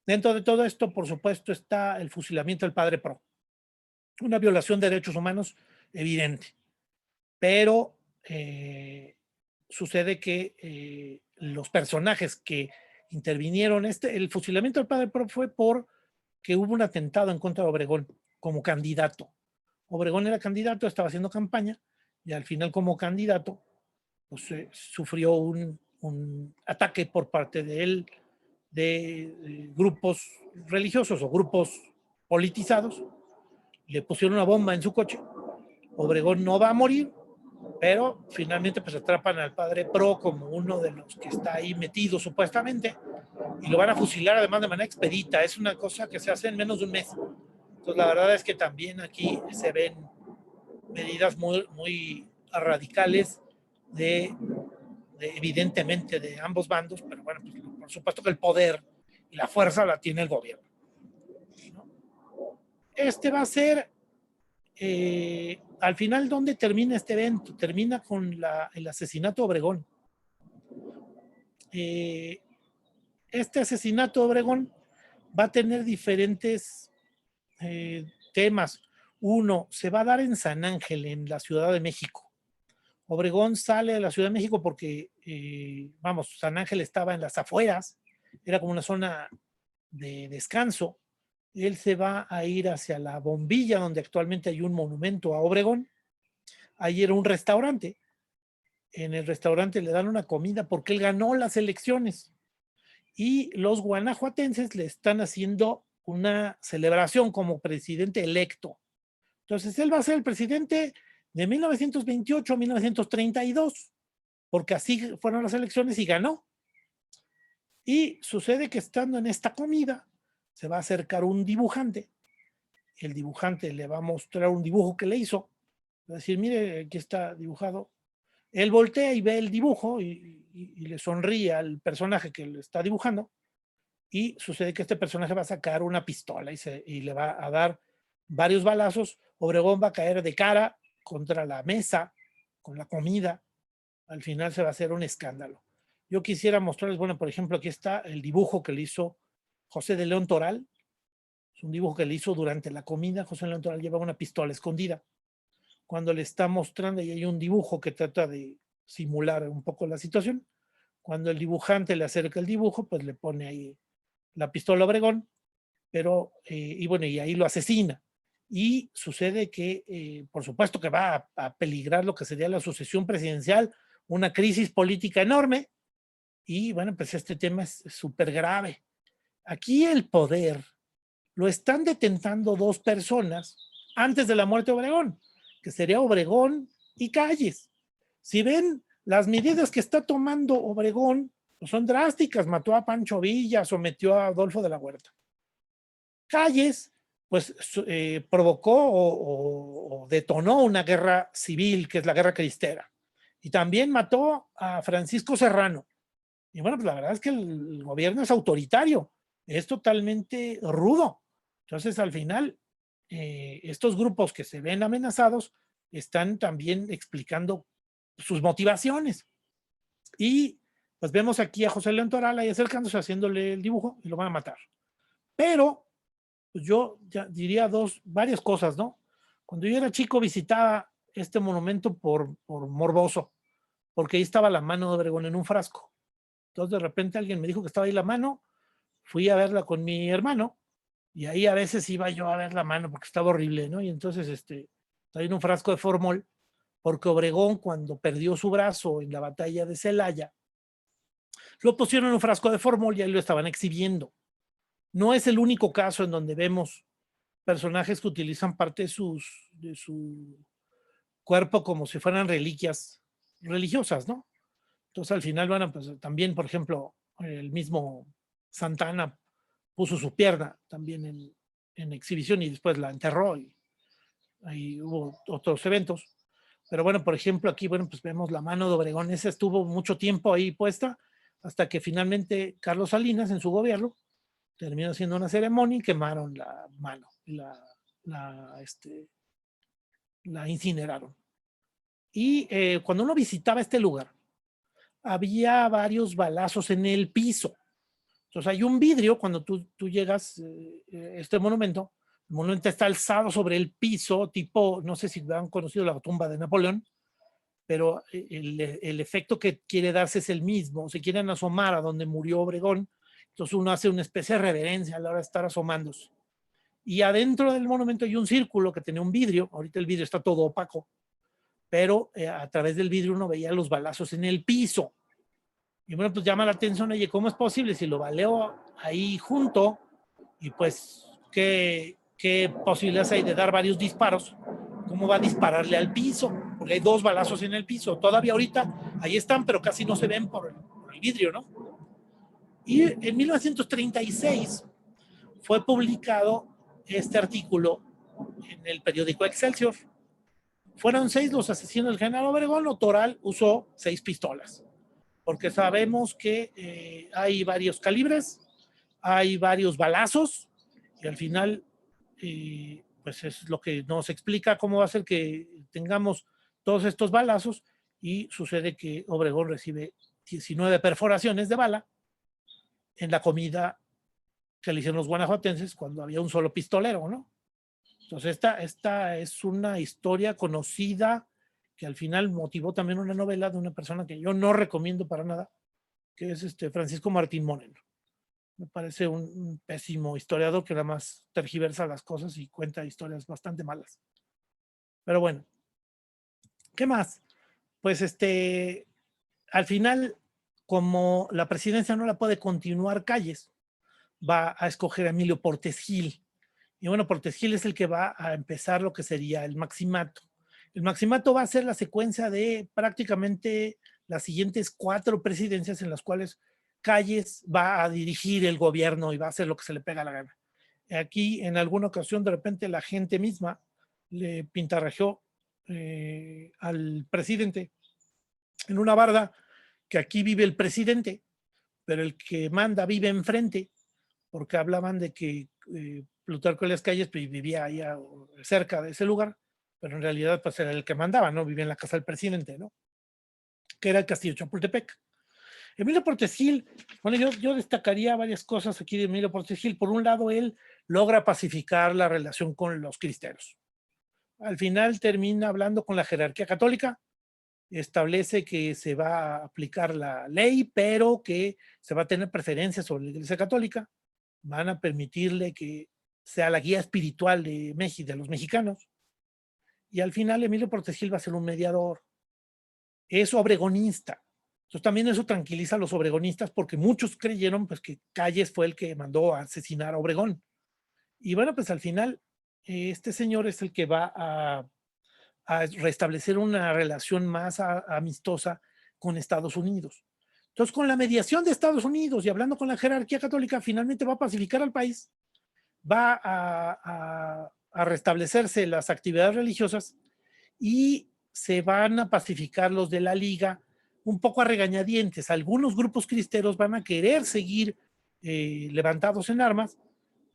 Dentro de todo esto, por supuesto, está el fusilamiento del padre Pro. Una violación de derechos humanos evidente. Pero sucede que los personajes que intervinieron, el fusilamiento del padre Pro fue porque hubo un atentado en contra de Obregón como candidato. Obregón era candidato, estaba haciendo campaña y al final como candidato pues, sufrió un ataque por parte de él, de grupos religiosos o grupos politizados. Le pusieron una bomba en su coche. Obregón no va a morir, pero finalmente pues atrapan al padre Pro como uno de los que está ahí metido supuestamente y lo van a fusilar además de manera expedita. Es una cosa que se hace en menos de un mes. Entonces la verdad es que también aquí se ven medidas muy radicales evidentemente de ambos bandos, pero bueno, pues, por supuesto que el poder y la fuerza la tiene el gobierno, ¿no? Este va a ser al final, ¿dónde termina este evento? Termina con el asesinato de Obregón. Este asesinato de Obregón va a tener diferentes temas. Uno, se va a dar en San Ángel, en la Ciudad de México. Obregón sale de la Ciudad de México porque, San Ángel estaba en las afueras, era como una zona de descanso. Él se va a ir hacia la Bombilla, donde actualmente hay un monumento a Obregón. Ahí era un restaurante. En el restaurante le dan una comida porque él ganó las elecciones. Y los guanajuatenses le están haciendo una celebración como presidente electo. Entonces él va a ser el presidente de 1928 a 1932, porque así fueron las elecciones y ganó. Y sucede que estando en esta comida, se va a acercar un dibujante. El dibujante le va a mostrar un dibujo que le hizo. Va a decir, mire, aquí está dibujado. Él voltea y ve el dibujo y le sonríe al personaje que le está dibujando. Y sucede que este personaje va a sacar una pistola y le va a dar varios balazos. Obregón va a caer de cara contra la mesa, con la comida. Al final se va a hacer un escándalo. Yo quisiera mostrarles, bueno, por ejemplo, aquí está el dibujo que le hizo José de León Toral. Es un dibujo que le hizo durante la comida. José de León Toral lleva una pistola escondida. Cuando le está mostrando, y hay un dibujo que trata de simular un poco la situación. Cuando el dibujante le acerca el dibujo, pues le pone ahí la pistola a Obregón, pero, y bueno, y ahí lo asesina. Y sucede que, por supuesto que va a peligrar lo que sería la sucesión presidencial, una crisis política enorme, y bueno, pues este tema es súper grave. Aquí el poder lo están detentando dos personas antes de la muerte de Obregón, que sería Obregón y Calles. Si ven, las medidas que está tomando Obregón pues son drásticas. Mató a Pancho Villa, sometió a Adolfo de la Huerta. Calles, pues provocó o detonó una guerra civil, que es la Guerra Cristera. Y también mató a Francisco Serrano. Y bueno, pues la verdad es que el gobierno es autoritario, es totalmente rudo. Entonces, al final, estos grupos que se ven amenazados están también explicando sus motivaciones. Y pues vemos aquí a José León Toral ahí acercándose, haciéndole el dibujo y lo van a matar. Pero pues yo ya diría varias cosas, ¿no? Cuando yo era chico visitaba este monumento por morboso, porque ahí estaba la mano de Obregón en un frasco. Entonces de repente alguien me dijo que estaba ahí la mano, fui a verla con mi hermano y ahí a veces iba yo a ver la mano porque estaba horrible, ¿no? Y entonces está ahí en un frasco de formol, porque Obregón cuando perdió su brazo en la batalla de Celaya, lo pusieron en un frasco de formol y ahí lo estaban exhibiendo. No es el único caso en donde vemos personajes que utilizan parte de su cuerpo como si fueran reliquias religiosas, ¿no? Entonces al final, bueno, pues también, por ejemplo, el mismo Santana puso su pierna también en exhibición y después la enterró y ahí hubo otros eventos. Pero bueno, por ejemplo, aquí, bueno, pues vemos la mano de Obregón, esa estuvo mucho tiempo ahí puesta hasta que finalmente Carlos Salinas en su gobierno terminó haciendo una ceremonia y quemaron la mano, la, la incineraron. Y cuando uno visitaba este lugar, había varios balazos en el piso. Entonces hay un vidrio, cuando tú llegas a este monumento, el monumento está alzado sobre el piso, tipo, no sé si han conocido la tumba de Napoleón, pero el efecto que quiere darse es el mismo. Se quieren asomar a donde murió Obregón, entonces uno hace una especie de reverencia a la hora de estar asomándose. Y adentro del monumento hay un círculo que tenía un vidrio, ahorita el vidrio está todo opaco, pero a través del vidrio uno veía los balazos en el piso. Y bueno, pues llama la atención, oye, ¿cómo es posible si lo baleo ahí junto? Y pues, ¿qué posibilidades hay de dar varios disparos? ¿Cómo va a dispararle al piso? Porque hay dos balazos en el piso. Todavía ahorita ahí están, pero casi no se ven por el vidrio, ¿no? Y en 1936 fue publicado este artículo en el periódico Excelsior. Fueron 6 los asesinos del general Obregón, o Toral usó 6 pistolas, porque sabemos que hay varios calibres, hay varios balazos, y al final, pues es lo que nos explica cómo va a ser que tengamos todos estos balazos, y sucede que Obregón recibe 19 perforaciones de bala en la comida que le hicieron los guanajuatenses cuando había un solo pistolero, ¿no? Entonces esta es una historia conocida que al final motivó también una novela de una persona que yo no recomiendo para nada, que es Francisco Martín Moreno. Me parece un pésimo historiador que nada más tergiversa las cosas y cuenta historias bastante malas. Pero bueno, ¿qué más? Pues al final, como la presidencia no la puede continuar Calles, va a escoger a Emilio Portes Gil. Y bueno, Portes Gil es el que va a empezar lo que sería el maximato. El maximato va a ser la secuencia de prácticamente las siguientes 4 presidencias en las cuales Calles va a dirigir el gobierno y va a hacer lo que se le pega la gana. Aquí, en alguna ocasión, de repente, la gente misma le pintarrajeó al presidente en una barda que aquí vive el presidente, pero el que manda vive enfrente, porque hablaban de que Plutarco Elías Calles vivía allá cerca de ese lugar, pero en realidad pues era el que mandaba, ¿no? Vivía en la casa del presidente, ¿no? Que era el Castillo Chapultepec. Emilio Portes Gil, bueno, yo destacaría varias cosas aquí de Emilio Portes Gil. Por un lado, él logra pacificar la relación con los cristeros. Al final termina hablando con la jerarquía católica establece que se va a aplicar la ley, pero que se va a tener preferencia sobre la Iglesia Católica. Van a permitirle que sea la guía espiritual de México, de los mexicanos. Y al final Emilio Portes Gil va a ser un mediador. Es obregonista. Entonces también eso tranquiliza a los obregonistas porque muchos creyeron pues, que Calles fue el que mandó a asesinar a Obregón. Y bueno, pues al final este señor es el que va a restablecer una relación más amistosa con Estados Unidos. Entonces, con la mediación de Estados Unidos y hablando con la jerarquía católica, finalmente va a pacificar al país, va a restablecerse las actividades religiosas y se van a pacificar los de la Liga un poco a regañadientes. Algunos grupos cristeros van a querer seguir levantados en armas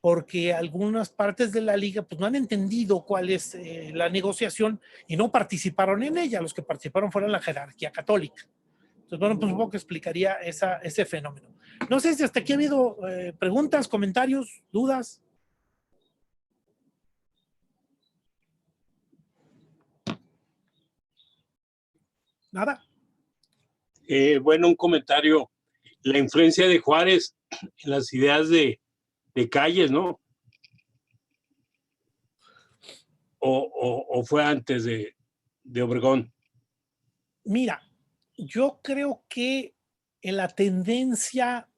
porque algunas partes de la Liga pues, no han entendido cuál es la negociación y no participaron en ella. Los que participaron fueron la jerarquía católica. Entonces, bueno, pues un poco explicaría ese fenómeno. No sé si hasta aquí ha habido preguntas, comentarios, dudas. Nada. Bueno, un comentario. La influencia de Juárez en las ideas de Calles, ¿no? ¿O fue antes de Obregón? Mira, yo creo que en la tendencia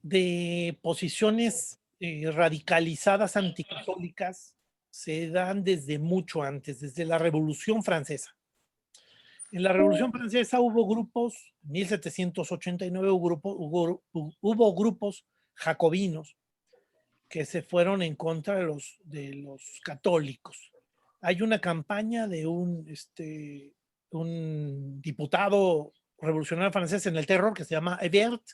de posiciones radicalizadas anticatólicas se dan desde mucho antes, desde la Revolución Francesa. En la Revolución Francesa hubo grupos, en 1789 hubo grupos jacobinos que se fueron en contra de los católicos. Hay una campaña de un diputado revolucionario francés en el terror que se llama Hebert.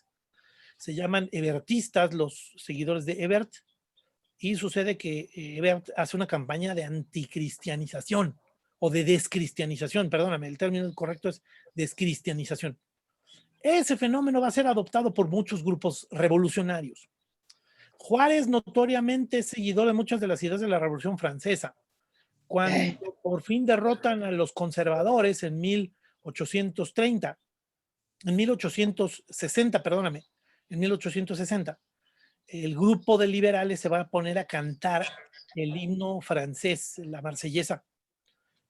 Se llaman hebertistas los seguidores de Hebert. Y sucede que Hebert hace una campaña de anticristianización o de descristianización, perdóname, el término correcto es descristianización. Ese fenómeno va a ser adoptado por muchos grupos revolucionarios. Juárez notoriamente es seguidor de muchas de las ideas de la Revolución Francesa. Cuando por fin derrotan a los conservadores en 1860, en 1860, el grupo de liberales se va a poner a cantar el himno francés, la marsellesa,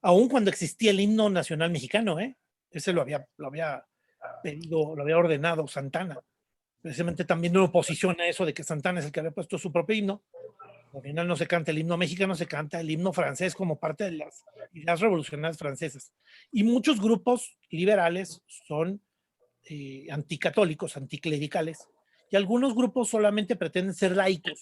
aun cuando existía el himno nacional mexicano, ese lo había pedido, lo había ordenado Santana. Precisamente también en oposición a eso de que Santana es el que había puesto su propio himno. Al final no se canta el himno mexicano, se canta el himno francés como parte de las ideas revolucionarias francesas. Y muchos grupos liberales son anticatólicos, anticlericales, y algunos grupos solamente pretenden ser laicos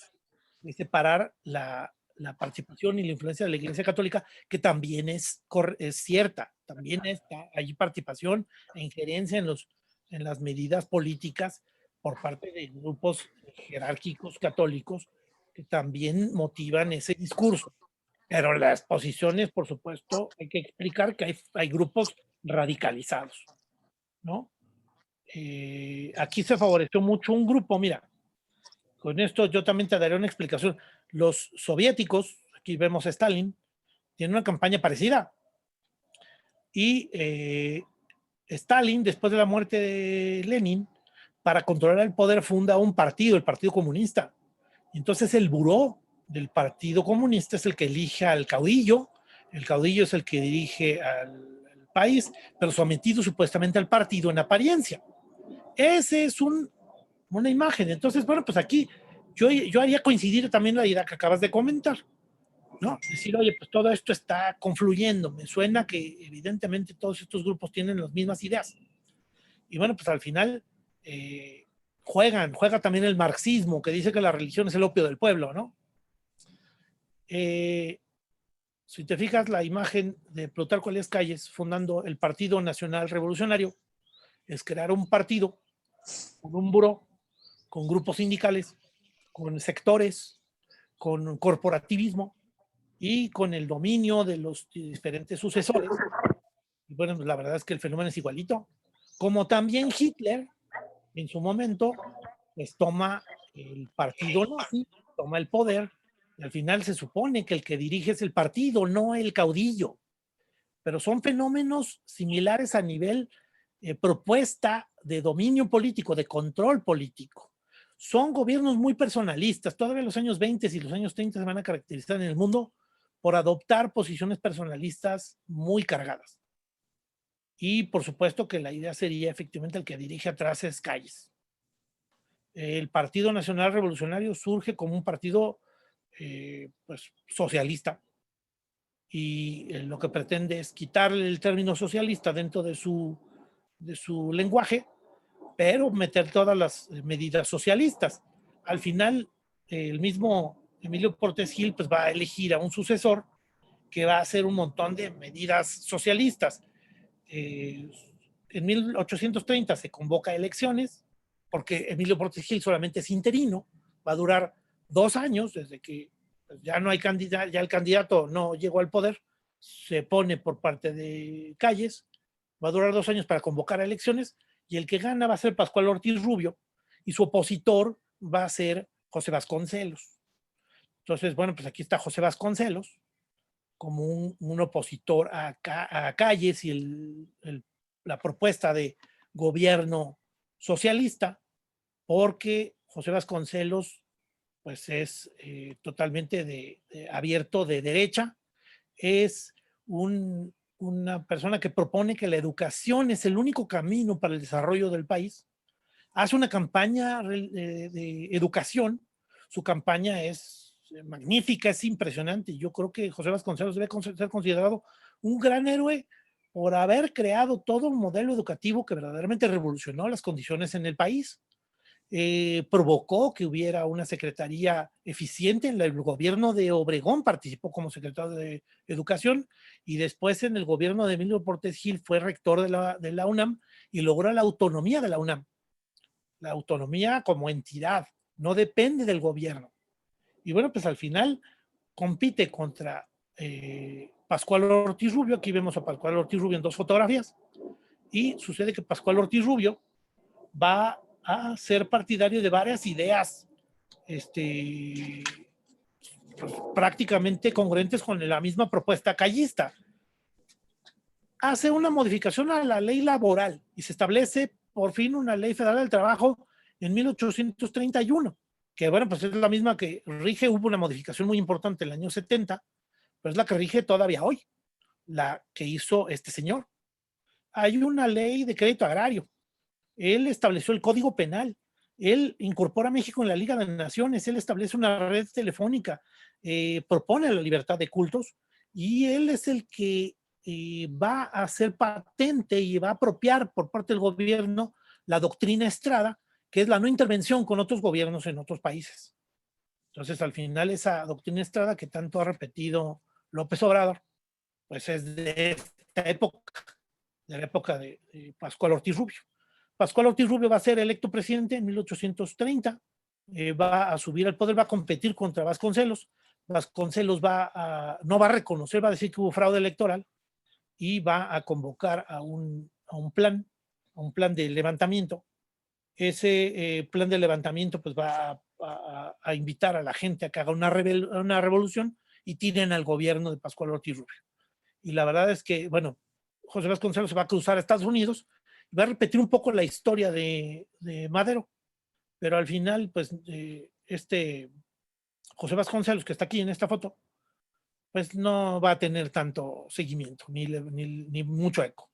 y separar la participación y la influencia de la Iglesia Católica, que también es cierta, también hay participación e injerencia en las medidas políticas por parte de grupos jerárquicos católicos que también motivan ese discurso. Pero las posiciones, por supuesto, hay que explicar que hay grupos radicalizados, ¿no? Aquí se favoreció mucho un grupo, mira, con esto yo también te daré una explicación. Los soviéticos, aquí vemos a Stalin, tienen una campaña parecida. Y Stalin, después de la muerte de Lenin, para controlar el poder funda un partido, el Partido Comunista. Entonces el buró del Partido Comunista es el que elige al caudillo, el caudillo es el que dirige al país, pero sometido supuestamente al partido en apariencia. Ese es una imagen. Entonces, bueno, pues aquí yo haría coincidir también la idea que acabas de comentar, ¿no? Decir, oye, pues todo esto está confluyendo. Me suena que evidentemente todos estos grupos tienen las mismas ideas. Y bueno, pues al final juega también el marxismo, que dice que la religión es el opio del pueblo, ¿no? Si te fijas, la imagen de Plutarco Elías Calles fundando el Partido Nacional Revolucionario es crear un partido con un buró, con grupos sindicales, con sectores, con corporativismo y con el dominio de los diferentes sucesores. Y bueno, la verdad es que el fenómeno es igualito. Como también Hitler, en su momento, pues toma el partido nazi, toma el poder, y al final se supone que el que dirige es el partido, no el caudillo. pero son fenómenos similares a nivel propuesta de dominio político, de control político. Son gobiernos muy personalistas. Todavía los años 20 y los años 30 se van a caracterizar en el mundo por adoptar posiciones personalistas muy cargadas. Y por supuesto que la idea sería efectivamente el que dirige atrás es Calles. El Partido Nacional Revolucionario surge como un partido pues, socialista, y lo que pretende es quitarle el término socialista dentro de su lenguaje, pero meter todas las medidas socialistas. Al final, el mismo Emilio Portes Gil pues, va a elegir a un sucesor que va a hacer un montón de medidas socialistas. En 1830 se convoca a elecciones, porque Emilio Portes Gil solamente es interino, va a durar 2 años desde que pues, ya no hay candidato, ya el candidato no llegó al poder, se pone por parte de Calles, va a durar 2 años para convocar a elecciones, y el que gana va a ser Pascual Ortiz Rubio, y su opositor va a ser José Vasconcelos. Entonces, bueno, pues aquí está José Vasconcelos como un opositor a Calles y la propuesta de gobierno socialista, porque José Vasconcelos pues es totalmente abierto de derecha, es una persona que propone que la educación es el único camino para el desarrollo del país, hace una campaña de educación, su campaña es magnífica, es impresionante. Yo creo que José Vasconcelos debe ser considerado un gran héroe por haber creado todo un modelo educativo que verdaderamente revolucionó las condiciones en el país. Provocó que hubiera una secretaría eficiente. En el gobierno de Obregón participó como secretario de Educación, y después en el gobierno de Emilio Portes Gil fue rector de la UNAM y logró la autonomía de la UNAM. La autonomía como entidad, no depende del gobierno. Y bueno, pues al final compite contra Pascual Ortiz Rubio. Aquí vemos a Pascual Ortiz Rubio en 2 fotografías, y sucede que Pascual Ortiz Rubio va a ser partidario de varias ideas pues, prácticamente congruentes con la misma propuesta callista. Hace una modificación a la ley laboral y se establece por fin una ley federal del trabajo en 1831, que bueno, pues es la misma que rige. Hubo una modificación muy importante en el año 70, pero es la que rige todavía hoy, la que hizo este señor. Hay una ley de crédito agrario. Él estableció el Código Penal. Él incorpora a México en la Liga de Naciones. Él establece una red telefónica, propone la libertad de cultos, y él es el que va a hacer patente y va a apropiar por parte del gobierno la doctrina Estrada, que es la no intervención con otros gobiernos en otros países. Entonces, al final, esa doctrina Estrada que tanto ha repetido López Obrador, pues es de esta época, de la época de Pascual Ortiz Rubio. Pascual Ortiz Rubio va a ser electo presidente en 1830, va a subir al poder, va a competir contra Vasconcelos. Vasconcelos no va a reconocer, va a decir que hubo fraude electoral, y va a convocar a un plan de levantamiento. Ese plan de levantamiento pues va a invitar a la gente a que haga una revolución y tiren al gobierno de Pascual Ortiz Rubio. Y la verdad es que, bueno, José Vasconcelos se va a cruzar a Estados Unidos y va a repetir un poco la historia de Madero, pero al final, pues, José Vasconcelos, que está aquí en esta foto, pues no va a tener tanto seguimiento, ni mucho eco.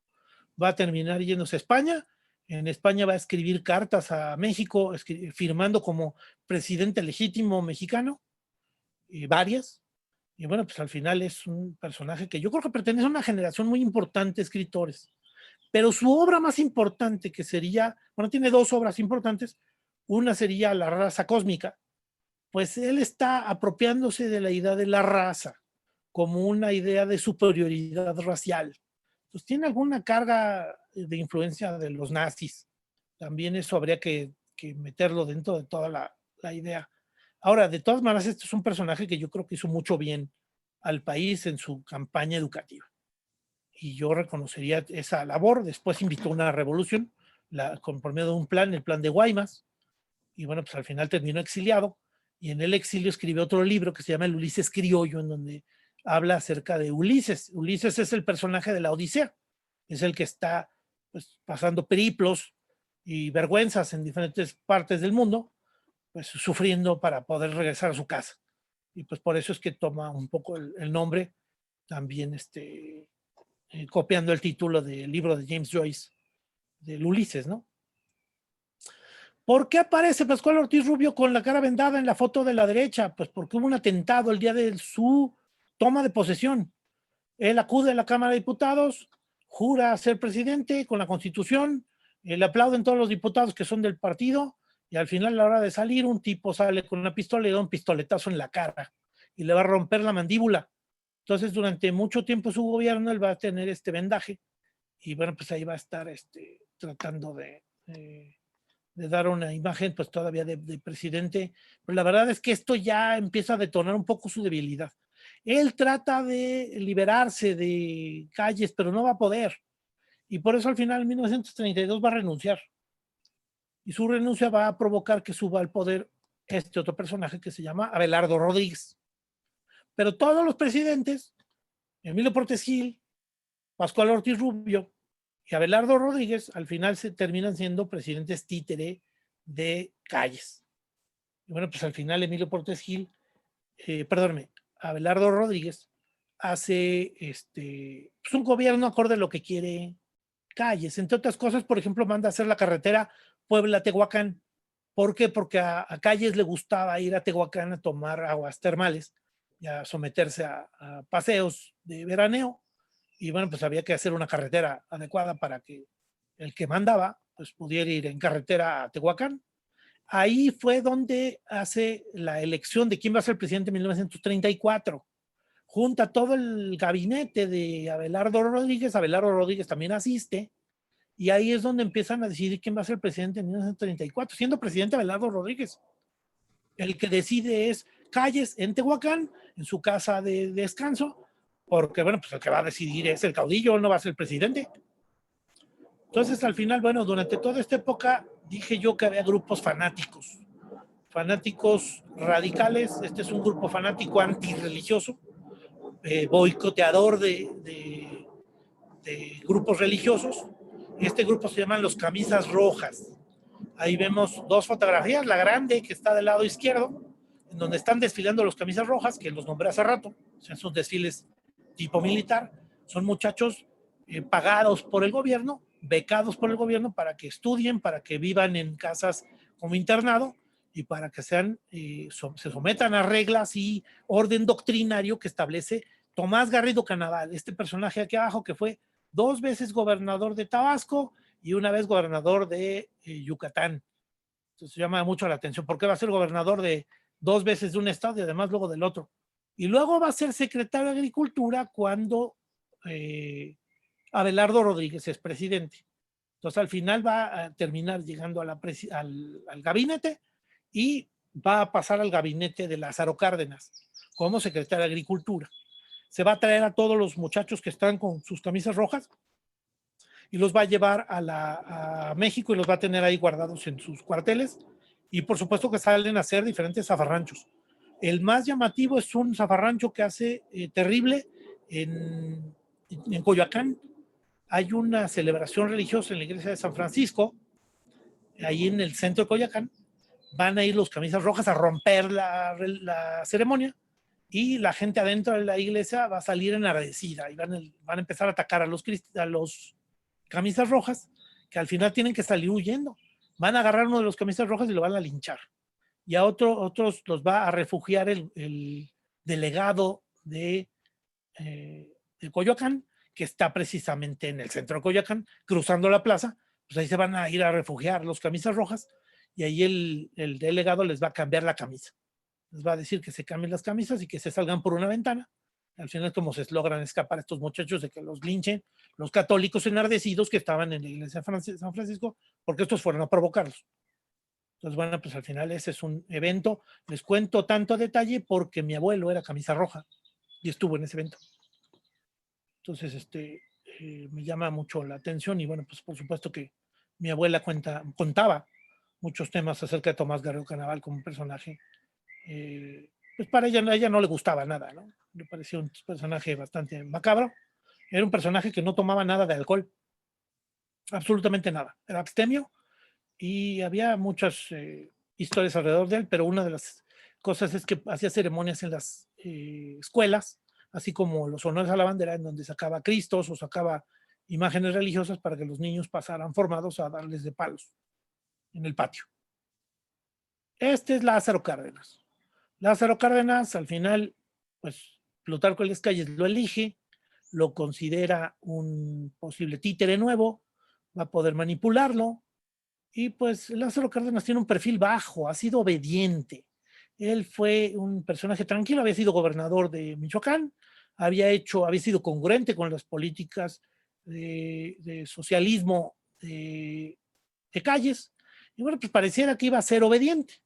Va a terminar yéndose a España. En España va a escribir cartas a México, firmando como presidente legítimo mexicano, varias. Y bueno, pues al final es un personaje que yo creo que pertenece a una generación muy importante de escritores. Pero su obra más importante, que sería, bueno, tiene 2 obras importantes. Una sería La raza cósmica. Pues él está apropiándose de la idea de la raza como una idea de superioridad racial. Pues tiene alguna carga de influencia de los nazis. También eso habría que meterlo dentro de toda la idea. Ahora, de todas maneras, este es un personaje que yo creo que hizo mucho bien al país en su campaña educativa. Y yo reconocería esa labor. Después invitó a una revolución por medio de un plan, el plan de Guaymas. Y bueno, pues al final terminó exiliado. Y en el exilio escribió otro libro que se llama El Ulises Criollo, en donde habla acerca de Ulises. Ulises es el personaje de la Odisea, es el que está pues, pasando periplos y vergüenzas en diferentes partes del mundo, pues sufriendo para poder regresar a su casa. Y pues por eso es que toma un poco el nombre, también copiando el título del libro de James Joyce, del Ulises, ¿no? ¿Por qué aparece Pascual Ortiz Rubio con la cara vendada en la foto de la derecha? Pues porque hubo un atentado el día de su toma de posesión. Él acude a la Cámara de Diputados, jura ser presidente con la Constitución, le aplauden todos los diputados que son del partido, y al final, a la hora de salir, un tipo sale con una pistola y le da un pistoletazo en la cara y le va a romper la mandíbula. Entonces, durante mucho tiempo su gobierno, él va a tener este vendaje y bueno, pues ahí va a estar tratando de dar una imagen pues todavía de presidente, pero la verdad es que esto ya empieza a detonar un poco su debilidad. Él trata de liberarse de Calles, pero no va a poder. Y por eso al final en 1932 va a renunciar. Y su renuncia va a provocar que suba al poder este otro personaje que se llama Abelardo Rodríguez. Pero todos los presidentes, Emilio Portes Gil, Pascual Ortiz Rubio y Abelardo Rodríguez, al final se terminan siendo presidentes títere de Calles. Y bueno, pues al final Emilio Portes Gil, perdóname, Abelardo Rodríguez hace pues un gobierno acorde a lo que quiere Calles. Entre otras cosas, por ejemplo, manda a hacer la carretera Puebla-Tehuacán. ¿Por qué? Porque a Calles le gustaba ir a Tehuacán a tomar aguas termales y a someterse a paseos de veraneo. Y bueno, pues había que hacer una carretera adecuada para que el que mandaba pues pudiera ir en carretera a Tehuacán. Ahí fue donde hace la elección de quién va a ser presidente en 1934. Junta todo el gabinete de Abelardo Rodríguez. Abelardo Rodríguez también asiste. Y ahí es donde empiezan a decidir quién va a ser presidente en 1934, siendo presidente Abelardo Rodríguez. El que decide es Calles en Tehuacán, en su casa de descanso, porque bueno, pues el que va a decidir es el caudillo, no va a ser el presidente. Entonces, al final, bueno, durante toda esta época dije yo que había grupos fanáticos radicales. Este es un grupo fanático antirreligioso, boicoteador de grupos religiosos. Este grupo se llaman los Camisas Rojas. Ahí vemos dos fotografías, la grande que está del lado izquierdo, en donde están desfilando los Camisas Rojas, que los nombré hace rato, o sea, son desfiles tipo militar, son muchachos pagados por el gobierno, becados por el gobierno para que estudien, para que vivan en casas como internado y para que sean, se sometan a reglas y orden doctrinario que establece Tomás Garrido Canaval, este personaje aquí abajo que fue 2 veces gobernador de Tabasco y una vez gobernador de Yucatán. Entonces llama mucho la atención porque va a ser gobernador de 2 veces de un estado y además luego del otro. Y luego va a ser secretario de Agricultura cuando Abelardo Rodríguez es presidente. Entonces al final va a terminar llegando a al gabinete y va a pasar al gabinete de Lázaro Cárdenas como secretario de Agricultura. Se va a traer a todos los muchachos que están con sus camisas rojas y los va a llevar a México y los va a tener ahí guardados en sus cuarteles. Y por supuesto que salen a hacer diferentes zafarranchos. El más llamativo es un zafarrancho que hace terrible en Coyoacán. Hay una celebración religiosa en la iglesia de San Francisco, ahí en el centro de Coyoacán. Van a ir los Camisas Rojas a romper la ceremonia y la gente adentro de la iglesia va a salir enardecida y van a empezar a atacar a los Camisas Rojas, que al final tienen que salir huyendo. Van a agarrar uno de los Camisas Rojas y lo van a linchar. Y a otros los va a refugiar el delegado de Coyoacán, que está precisamente en el centro de Coyoacán, cruzando la plaza. Pues ahí se van a ir a refugiar los Camisas Rojas y ahí el delegado les va a cambiar la camisa. Les va a decir que se cambien las camisas y que se salgan por una ventana. Al final, como se logran escapar estos muchachos de que los linchen los católicos enardecidos que estaban en la iglesia de San Francisco, porque estos fueron a provocarlos. Entonces, bueno, pues al final ese es un evento. Les cuento tanto detalle porque mi abuelo era camisa roja y estuvo en ese evento. Entonces, me llama mucho la atención y bueno, pues por supuesto que mi abuela contaba muchos temas acerca de Tomás Garrido Canaval como un personaje pues para ella, a ella no le gustaba nada, ¿no? Le parecía un personaje bastante macabro. Era un personaje que no tomaba nada de alcohol, absolutamente nada. Era abstemio y había muchas historias alrededor de él, pero una de las cosas es que hacía ceremonias en las escuelas, así como los honores a la bandera, en donde sacaba cristos o sacaba imágenes religiosas para que los niños pasaran formados a darles de palos en el patio. Este es Lázaro Cárdenas. Lázaro Cárdenas, al final, pues Plutarco Elías Calles lo elige, lo considera un posible títere nuevo, va a poder manipularlo, y pues Lázaro Cárdenas tiene un perfil bajo, ha sido obediente. Él fue un personaje tranquilo, había sido gobernador de Michoacán, había sido congruente con las políticas de socialismo de Calles, y bueno, pues pareciera que iba a ser obediente.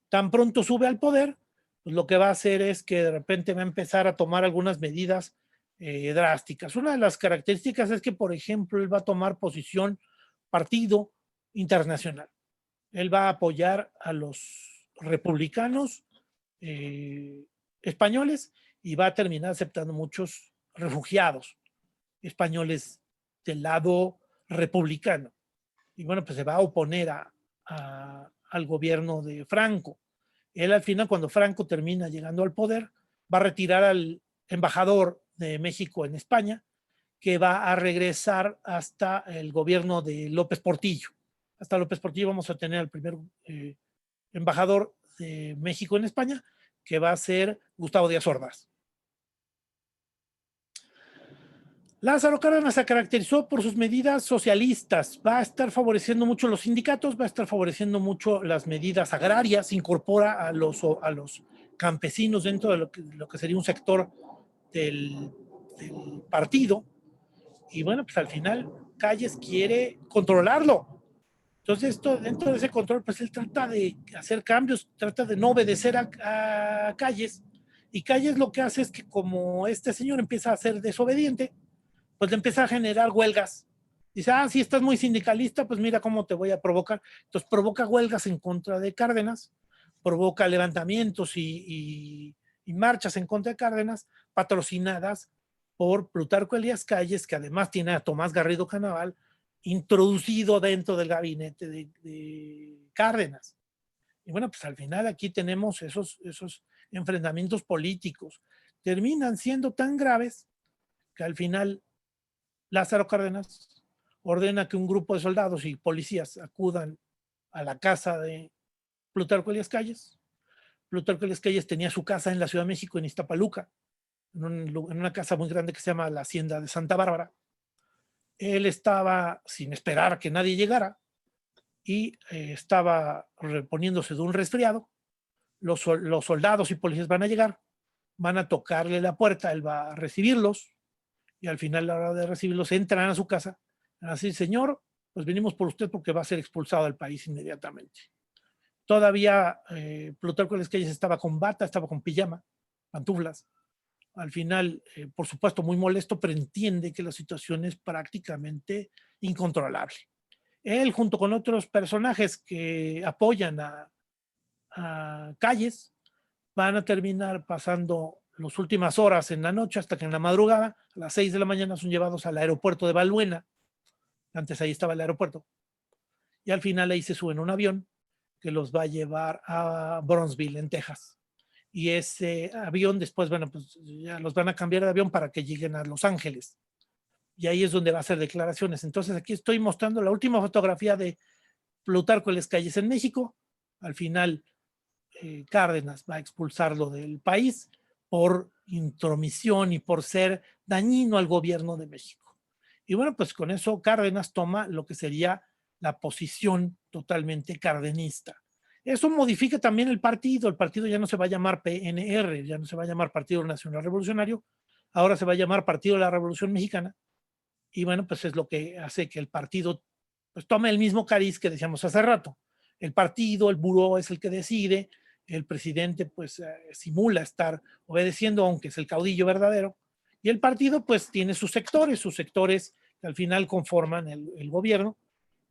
Tan pronto sube al poder, pues lo que va a hacer es que de repente va a empezar a tomar algunas medidas drásticas. Una de las características es que, por ejemplo, él va a tomar posición partido internacional. Él va a apoyar a los republicanos españoles y va a terminar aceptando muchos refugiados españoles del lado republicano. Y bueno, pues se va a oponer al gobierno de Franco. Él al final, cuando Franco termina llegando al poder, va a retirar al embajador de México en España, que va a regresar hasta el gobierno de López Portillo. Hasta López Portillo vamos a tener al primer embajador de México en España, que va a ser Gustavo Díaz Ordaz. Lázaro Cárdenas se caracterizó por sus medidas socialistas, va a estar favoreciendo mucho los sindicatos, va a estar favoreciendo mucho las medidas agrarias, incorpora a los campesinos dentro de lo que sería un sector del partido, y bueno, pues al final Calles quiere controlarlo. Entonces, dentro de ese control, pues él trata de hacer cambios, trata de no obedecer a Calles, y Calles lo que hace es que, como este señor empieza a ser desobediente, pues le empieza a generar huelgas. Dice, si estás muy sindicalista, pues mira cómo te voy a provocar. Entonces provoca huelgas en contra de Cárdenas, provoca levantamientos y marchas en contra de Cárdenas, patrocinadas por Plutarco Elías Calles, que además tiene a Tomás Garrido Canaval introducido dentro del gabinete de Cárdenas. Y bueno, pues al final aquí tenemos esos enfrentamientos políticos. Terminan siendo tan graves que al final Lázaro Cárdenas ordena que un grupo de soldados y policías acudan a la casa de Plutarco Elías Calles. Plutarco Elías Calles tenía su casa en la Ciudad de México, en Iztapaluca, en una casa muy grande que se llama la Hacienda de Santa Bárbara. Él estaba sin esperar a que nadie llegara y estaba reponiéndose de un resfriado. Los soldados y policías van a llegar, van a tocarle la puerta, él va a recibirlos, y al final, a la hora de recibirlos, entran a su casa, van a decir, señor, pues venimos por usted porque va a ser expulsado del país inmediatamente. Todavía Plutarco Elías Calles estaba con bata, estaba con pijama, pantuflas. Al final, por supuesto, muy molesto, pero entiende que la situación es prácticamente incontrolable. Él, junto con otros personajes que apoyan a Calles, van a terminar pasando las últimas horas en la noche hasta que en la madrugada, a las 6 de la mañana, son llevados al aeropuerto de Balbuena. Antes ahí estaba el aeropuerto. Y al final ahí se suben a un avión que los va a llevar a Bronzeville, en Texas. Y ese avión después, bueno, pues ya los van a cambiar de avión para que lleguen a Los Ángeles. Y ahí es donde va a hacer declaraciones. Entonces aquí estoy mostrando la última fotografía de Plutarco Elías Calles en México. Al final, Cárdenas va a expulsarlo del país por intromisión y por ser dañino al gobierno de México. Y bueno, pues con eso Cárdenas toma lo que sería la posición totalmente cardenista. Eso modifica también el partido ya no se va a llamar PNR, ya no se va a llamar Partido Nacional Revolucionario, ahora se va a llamar Partido de la Revolución Mexicana, y bueno, pues es lo que hace que el partido pues tome el mismo cariz que decíamos hace rato. El partido, el buró es el que decide, el presidente pues simula estar obedeciendo, aunque es el caudillo verdadero, y el partido pues tiene sus sectores que al final conforman el gobierno,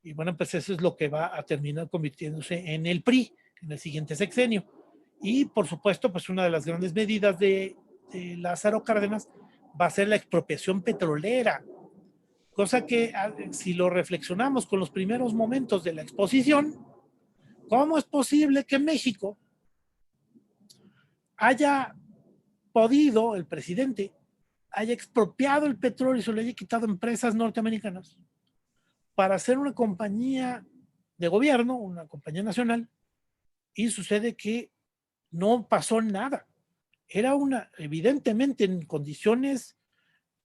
y bueno, pues eso es lo que va a terminar convirtiéndose en el PRI en el siguiente sexenio. Y por supuesto, pues una de las grandes medidas de Lázaro Cárdenas va a ser la expropiación petrolera, cosa que si lo reflexionamos con los primeros momentos de la exposición, ¿cómo es posible que México haya podido, el presidente, haya expropiado el petróleo y se lo haya quitado a empresas norteamericanas para hacer una compañía de gobierno, una compañía nacional, y sucede que no pasó nada? Era evidentemente en condiciones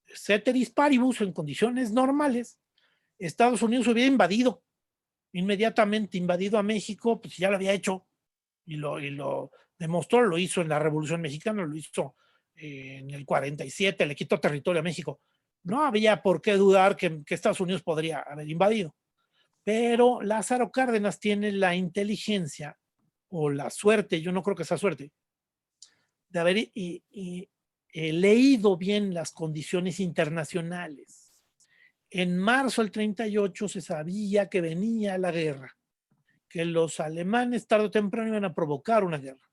ceteris paribus, en condiciones normales, Estados Unidos hubiera invadido, inmediatamente invadido a México, pues ya lo había hecho y lo demostró, lo hizo en la Revolución Mexicana, lo hizo en el 47, le quitó territorio a México. No había por qué dudar que Estados Unidos podría haber invadido. Pero Lázaro Cárdenas tiene la inteligencia o la suerte, yo no creo que sea suerte, de haber leído bien las condiciones internacionales. En marzo del 38 se sabía que venía la guerra, que los alemanes tarde o temprano iban a provocar una guerra.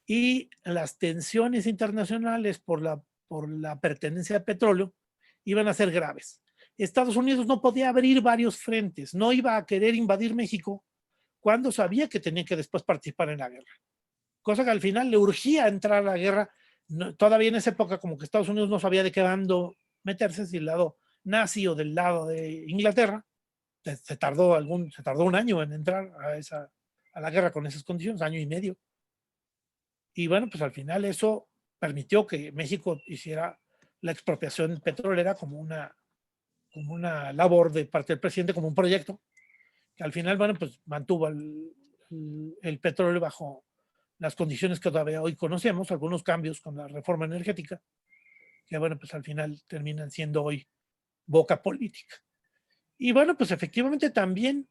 Y las tensiones internacionales por la pertenencia al petróleo iban a ser graves. Estados Unidos no podía abrir varios frentes, no iba a querer invadir México cuando sabía que tenía que después participar en la guerra. Cosa que al final le urgía entrar a la guerra. No, todavía en esa época como que Estados Unidos no sabía de qué bando meterse, si del lado nazi o del lado de Inglaterra. Se tardó un año en entrar a la guerra con esas condiciones, año y medio. Y bueno, pues al final eso permitió que México hiciera la expropiación petrolera como una labor de parte del presidente, como un proyecto, que al final, bueno, pues mantuvo el petróleo bajo las condiciones que todavía hoy conocemos, algunos cambios con la reforma energética, que bueno, pues al final terminan siendo hoy boca política. Y bueno, pues efectivamente también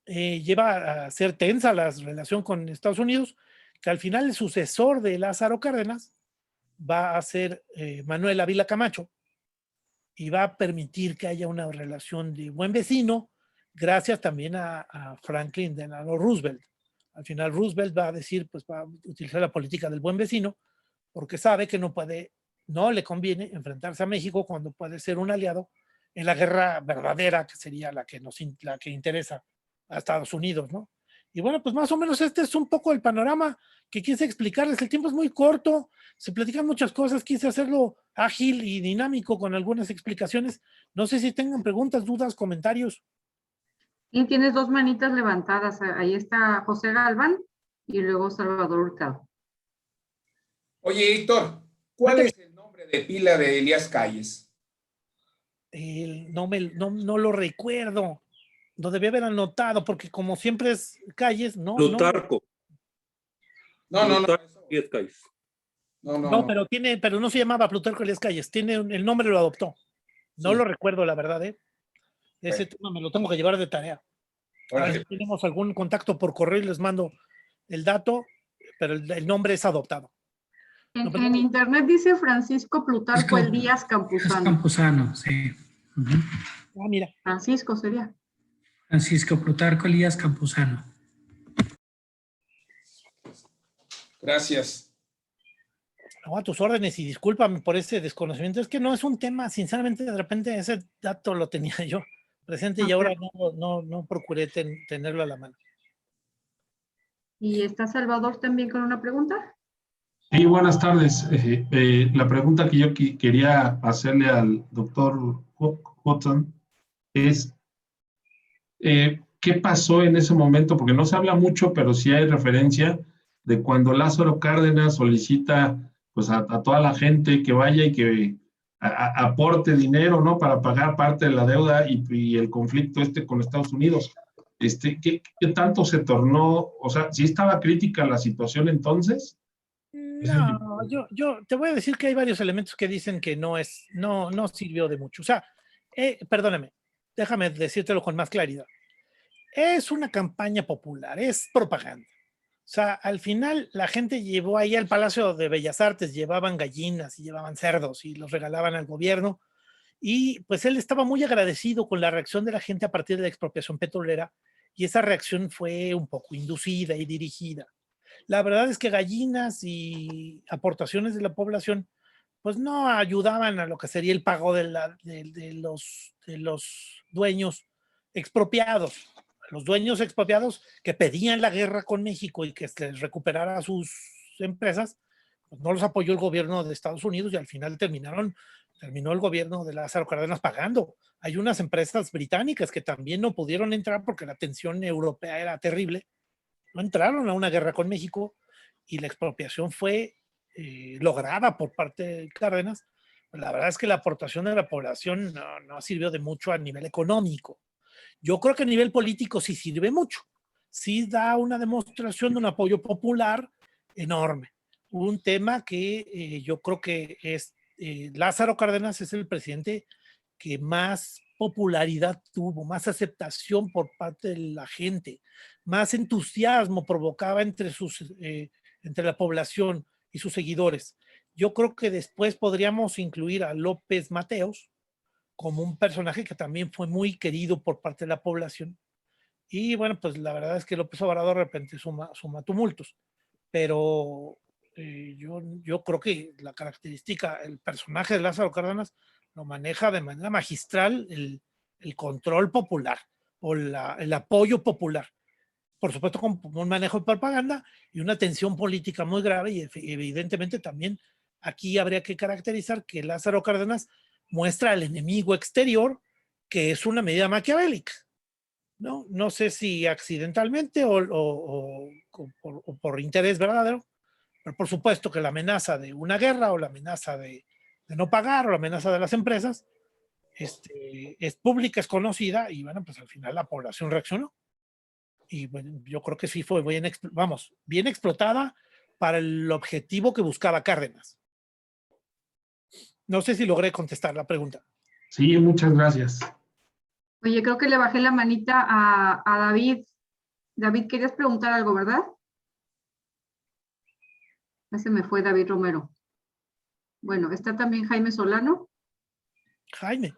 lleva a ser tensa la relación con Estados Unidos, que al final el sucesor de Lázaro Cárdenas va a ser Manuel Ávila Camacho y va a permitir que haya una relación de buen vecino, gracias también a Franklin Delano Roosevelt. Al final Roosevelt va a decir, pues va a utilizar la política del buen vecino, porque sabe que no le conviene enfrentarse a México cuando puede ser un aliado en la guerra verdadera, que sería la que interesa a Estados Unidos, ¿no? Y bueno, pues más o menos este es un poco el panorama que quise explicarles. El tiempo es muy corto, se platican muchas cosas, quise hacerlo ágil y dinámico con algunas explicaciones. No sé si tengan preguntas, dudas, comentarios. Y tienes dos manitas levantadas. Ahí está José Galván y luego Salvador Hurtado. Oye, Héctor, ¿cuál es el nombre de pila de Elías Calles? No lo recuerdo. Lo debía haber anotado porque como siempre es Calles, no. Plutarco. No. Elías Calles. No. Pero no se llamaba Plutarco Elías Calles. El nombre lo adoptó. No Sí. lo recuerdo, la verdad, ¿eh? Ese tema me lo tengo que llevar de tarea. A ver si tenemos algún contacto por correo y les mando el dato, pero el nombre es adoptado. En internet dice Francisco Plutarco Elías Campuzano. Campuzano, sí. Mira. Francisco sería. Francisco Plutarco Elías Campuzano. Gracias. No, a tus órdenes y discúlpame por ese desconocimiento. Es que no es un tema, sinceramente, de repente ese dato lo tenía yo presente y ahora no procuré tenerlo a la mano. ¿Y está Salvador también con una pregunta? Sí, buenas tardes. La pregunta que yo quería hacerle al doctor Hudson es, ¿qué pasó en ese momento? Porque no se habla mucho, pero sí hay referencia de cuando Lázaro Cárdenas solicita pues, a toda la gente que vaya y que aporte dinero, ¿no? Para pagar parte de la deuda y el conflicto con Estados Unidos. ¿Qué tanto se tornó? O sea, ¿sí estaba crítica la situación entonces? No, yo te voy a decir que hay varios elementos que dicen que no sirvió de mucho. O sea, perdóname, déjame decírtelo con más claridad. Es una campaña popular, es propaganda. O sea, al final la gente llevó ahí al Palacio de Bellas Artes, llevaban gallinas y llevaban cerdos y los regalaban al gobierno. Y pues él estaba muy agradecido con la reacción de la gente a partir de la expropiación petrolera y esa reacción fue un poco inducida y dirigida. La verdad es que gallinas y aportaciones de la población pues no ayudaban a lo que sería el pago de los dueños expropiados. Los dueños expropiados que pedían la guerra con México y que se les recuperara sus empresas, pues no los apoyó el gobierno de Estados Unidos y al final terminó el gobierno de Lázaro Cárdenas pagando. Hay unas empresas británicas que también no pudieron entrar porque la tensión europea era terrible. No entraron a una guerra con México y la expropiación fue lograda por parte de Cárdenas. La verdad es que la aportación de la población no sirvió de mucho a nivel económico. Yo creo que a nivel político sí sirve mucho. Sí da una demostración de un apoyo popular enorme. Un tema que yo creo que es Lázaro Cárdenas es el presidente que más popularidad tuvo, más aceptación por parte de la gente, más entusiasmo provocaba entre la población y sus seguidores. Yo creo que después podríamos incluir a López Mateos como un personaje que también fue muy querido por parte de la población. Y bueno, pues la verdad es que López Obrador de repente suma tumultos, pero yo creo que la característica, el personaje de Lázaro Cárdenas lo maneja de manera magistral el control popular o el apoyo popular. Por supuesto, con un manejo de propaganda y una tensión política muy grave y evidentemente también aquí habría que caracterizar que Lázaro Cárdenas muestra al enemigo exterior que es una medida maquiavélica. No sé si accidentalmente o por interés verdadero, pero por supuesto que la amenaza de una guerra o la amenaza de no pagar o la amenaza de las empresas es pública, es conocida y bueno, pues al final la población reaccionó. Y bueno, yo creo que sí fue bien explotada para el objetivo que buscaba Cárdenas. No sé si logré contestar la pregunta. Sí, muchas gracias. Oye, creo que le bajé la manita a David. David, querías preguntar algo, ¿verdad? Ese me fue David Romero. Bueno, está también Jaime Solano. Jaime.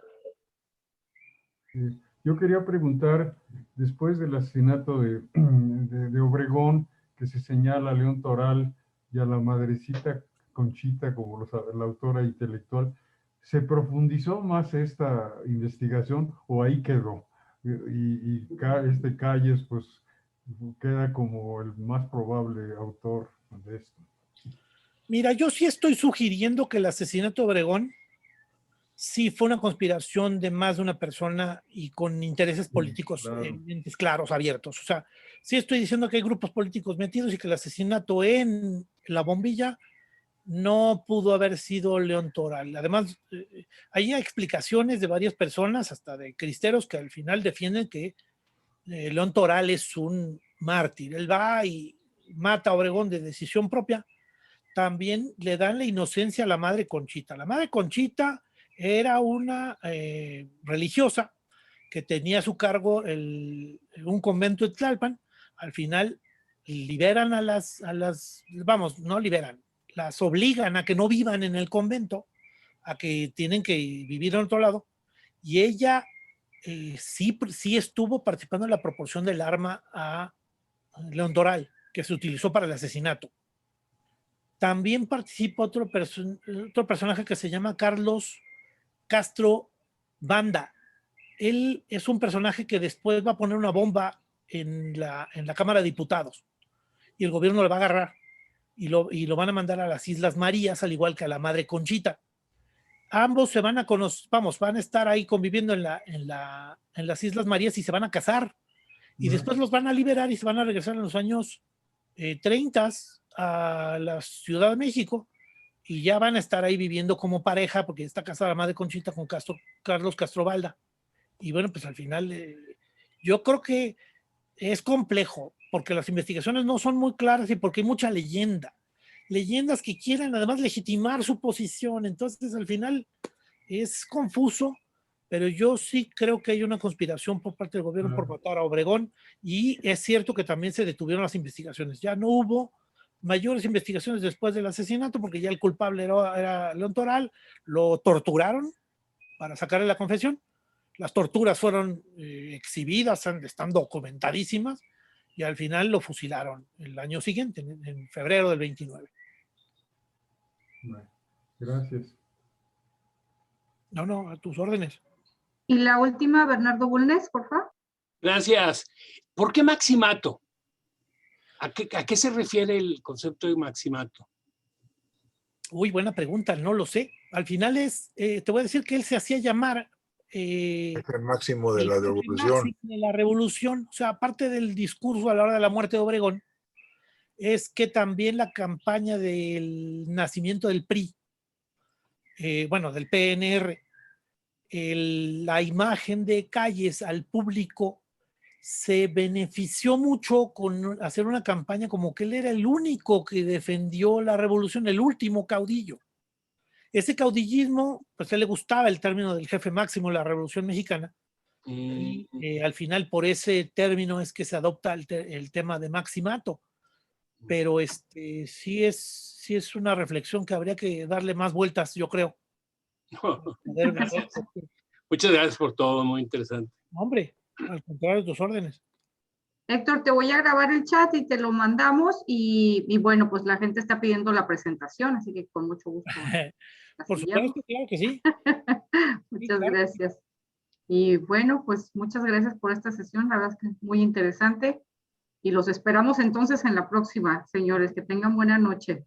Yo quería preguntar, después del asesinato de Obregón, que se señala a León Toral y a la madrecita Conchita como la autora intelectual, ¿se profundizó más esta investigación o ahí quedó? Y Calles, pues, queda como el más probable autor de esto. Mira, yo sí estoy sugiriendo que el asesinato de Obregón sí fue una conspiración de más de una persona y con intereses políticos claros, abiertos. O sea, sí estoy diciendo que hay grupos políticos metidos y que el asesinato en La Bombilla no pudo haber sido León Toral. Además, hay explicaciones de varias personas, hasta de cristeros, que al final defienden que León Toral es un mártir. Él va y mata a Obregón de decisión propia. También le dan la inocencia a la madre Conchita. La madre Conchita era una religiosa que tenía a su cargo un convento de Tlalpan. Al final liberan no liberan, las obligan a que no vivan en el convento, a que tienen que vivir en otro lado. Y ella sí estuvo participando en la proporción del arma a León Toral, que se utilizó para el asesinato. También participa otro personaje que se llama Carlos Castro Banda. Él es un personaje que después va a poner una bomba en la Cámara de Diputados y el gobierno le va a agarrar y lo van a mandar a las Islas Marías, al igual que a la madre Conchita. Ambos se van a conocer, van a estar ahí conviviendo en las Islas Marías y se van a casar. Y después los van a liberar y se van a regresar en los años 30 a la Ciudad de México y ya van a estar ahí viviendo como pareja porque está casada la madre Conchita con Carlos Castrobalda. Y bueno, pues al final yo creo que es complejo porque las investigaciones no son muy claras y porque hay mucha leyendas que quieren además legitimar su posición. Entonces al final es confuso, pero yo sí creo que hay una conspiración por parte del gobierno por matar a Obregón y es cierto que también se detuvieron las investigaciones. Ya no hubo mayores investigaciones después del asesinato porque ya el culpable era León Toral, lo torturaron para sacarle la confesión. Las torturas fueron exhibidas, están documentadísimas y al final lo fusilaron el año siguiente, en febrero del 29. Bueno, gracias. No, a tus órdenes. Y la última, Bernardo Bulnes, por favor. Gracias. ¿Por qué maximato? ¿A qué se refiere el concepto de maximato? Uy, buena pregunta, no lo sé. Al final te voy a decir que él se hacía llamar El máximo de el la jefe revolución. máximo de la revolución. O sea, aparte del discurso a la hora de la muerte de Obregón, es que también la campaña del nacimiento del PRI, bueno, del PNR, la imagen de Calles al público se benefició mucho con hacer una campaña como que él era el único que defendió la revolución, el último caudillo. Ese caudillismo, pues a él le gustaba el término del jefe máximo de la Revolución Mexicana, y al final por ese término es que se adopta el tema de maximato. Pero sí es una reflexión que habría que darle más vueltas, yo creo. Muchas gracias por todo, muy interesante. Hombre, al contrario, tus órdenes. Héctor, te voy a grabar el chat y te lo mandamos y bueno, pues la gente está pidiendo la presentación, así que con mucho gusto. Por supuesto, claro que sí. Muchas gracias. Y bueno, pues muchas gracias por esta sesión, la verdad es que es muy interesante y los esperamos entonces en la próxima, señores, que tengan buena noche.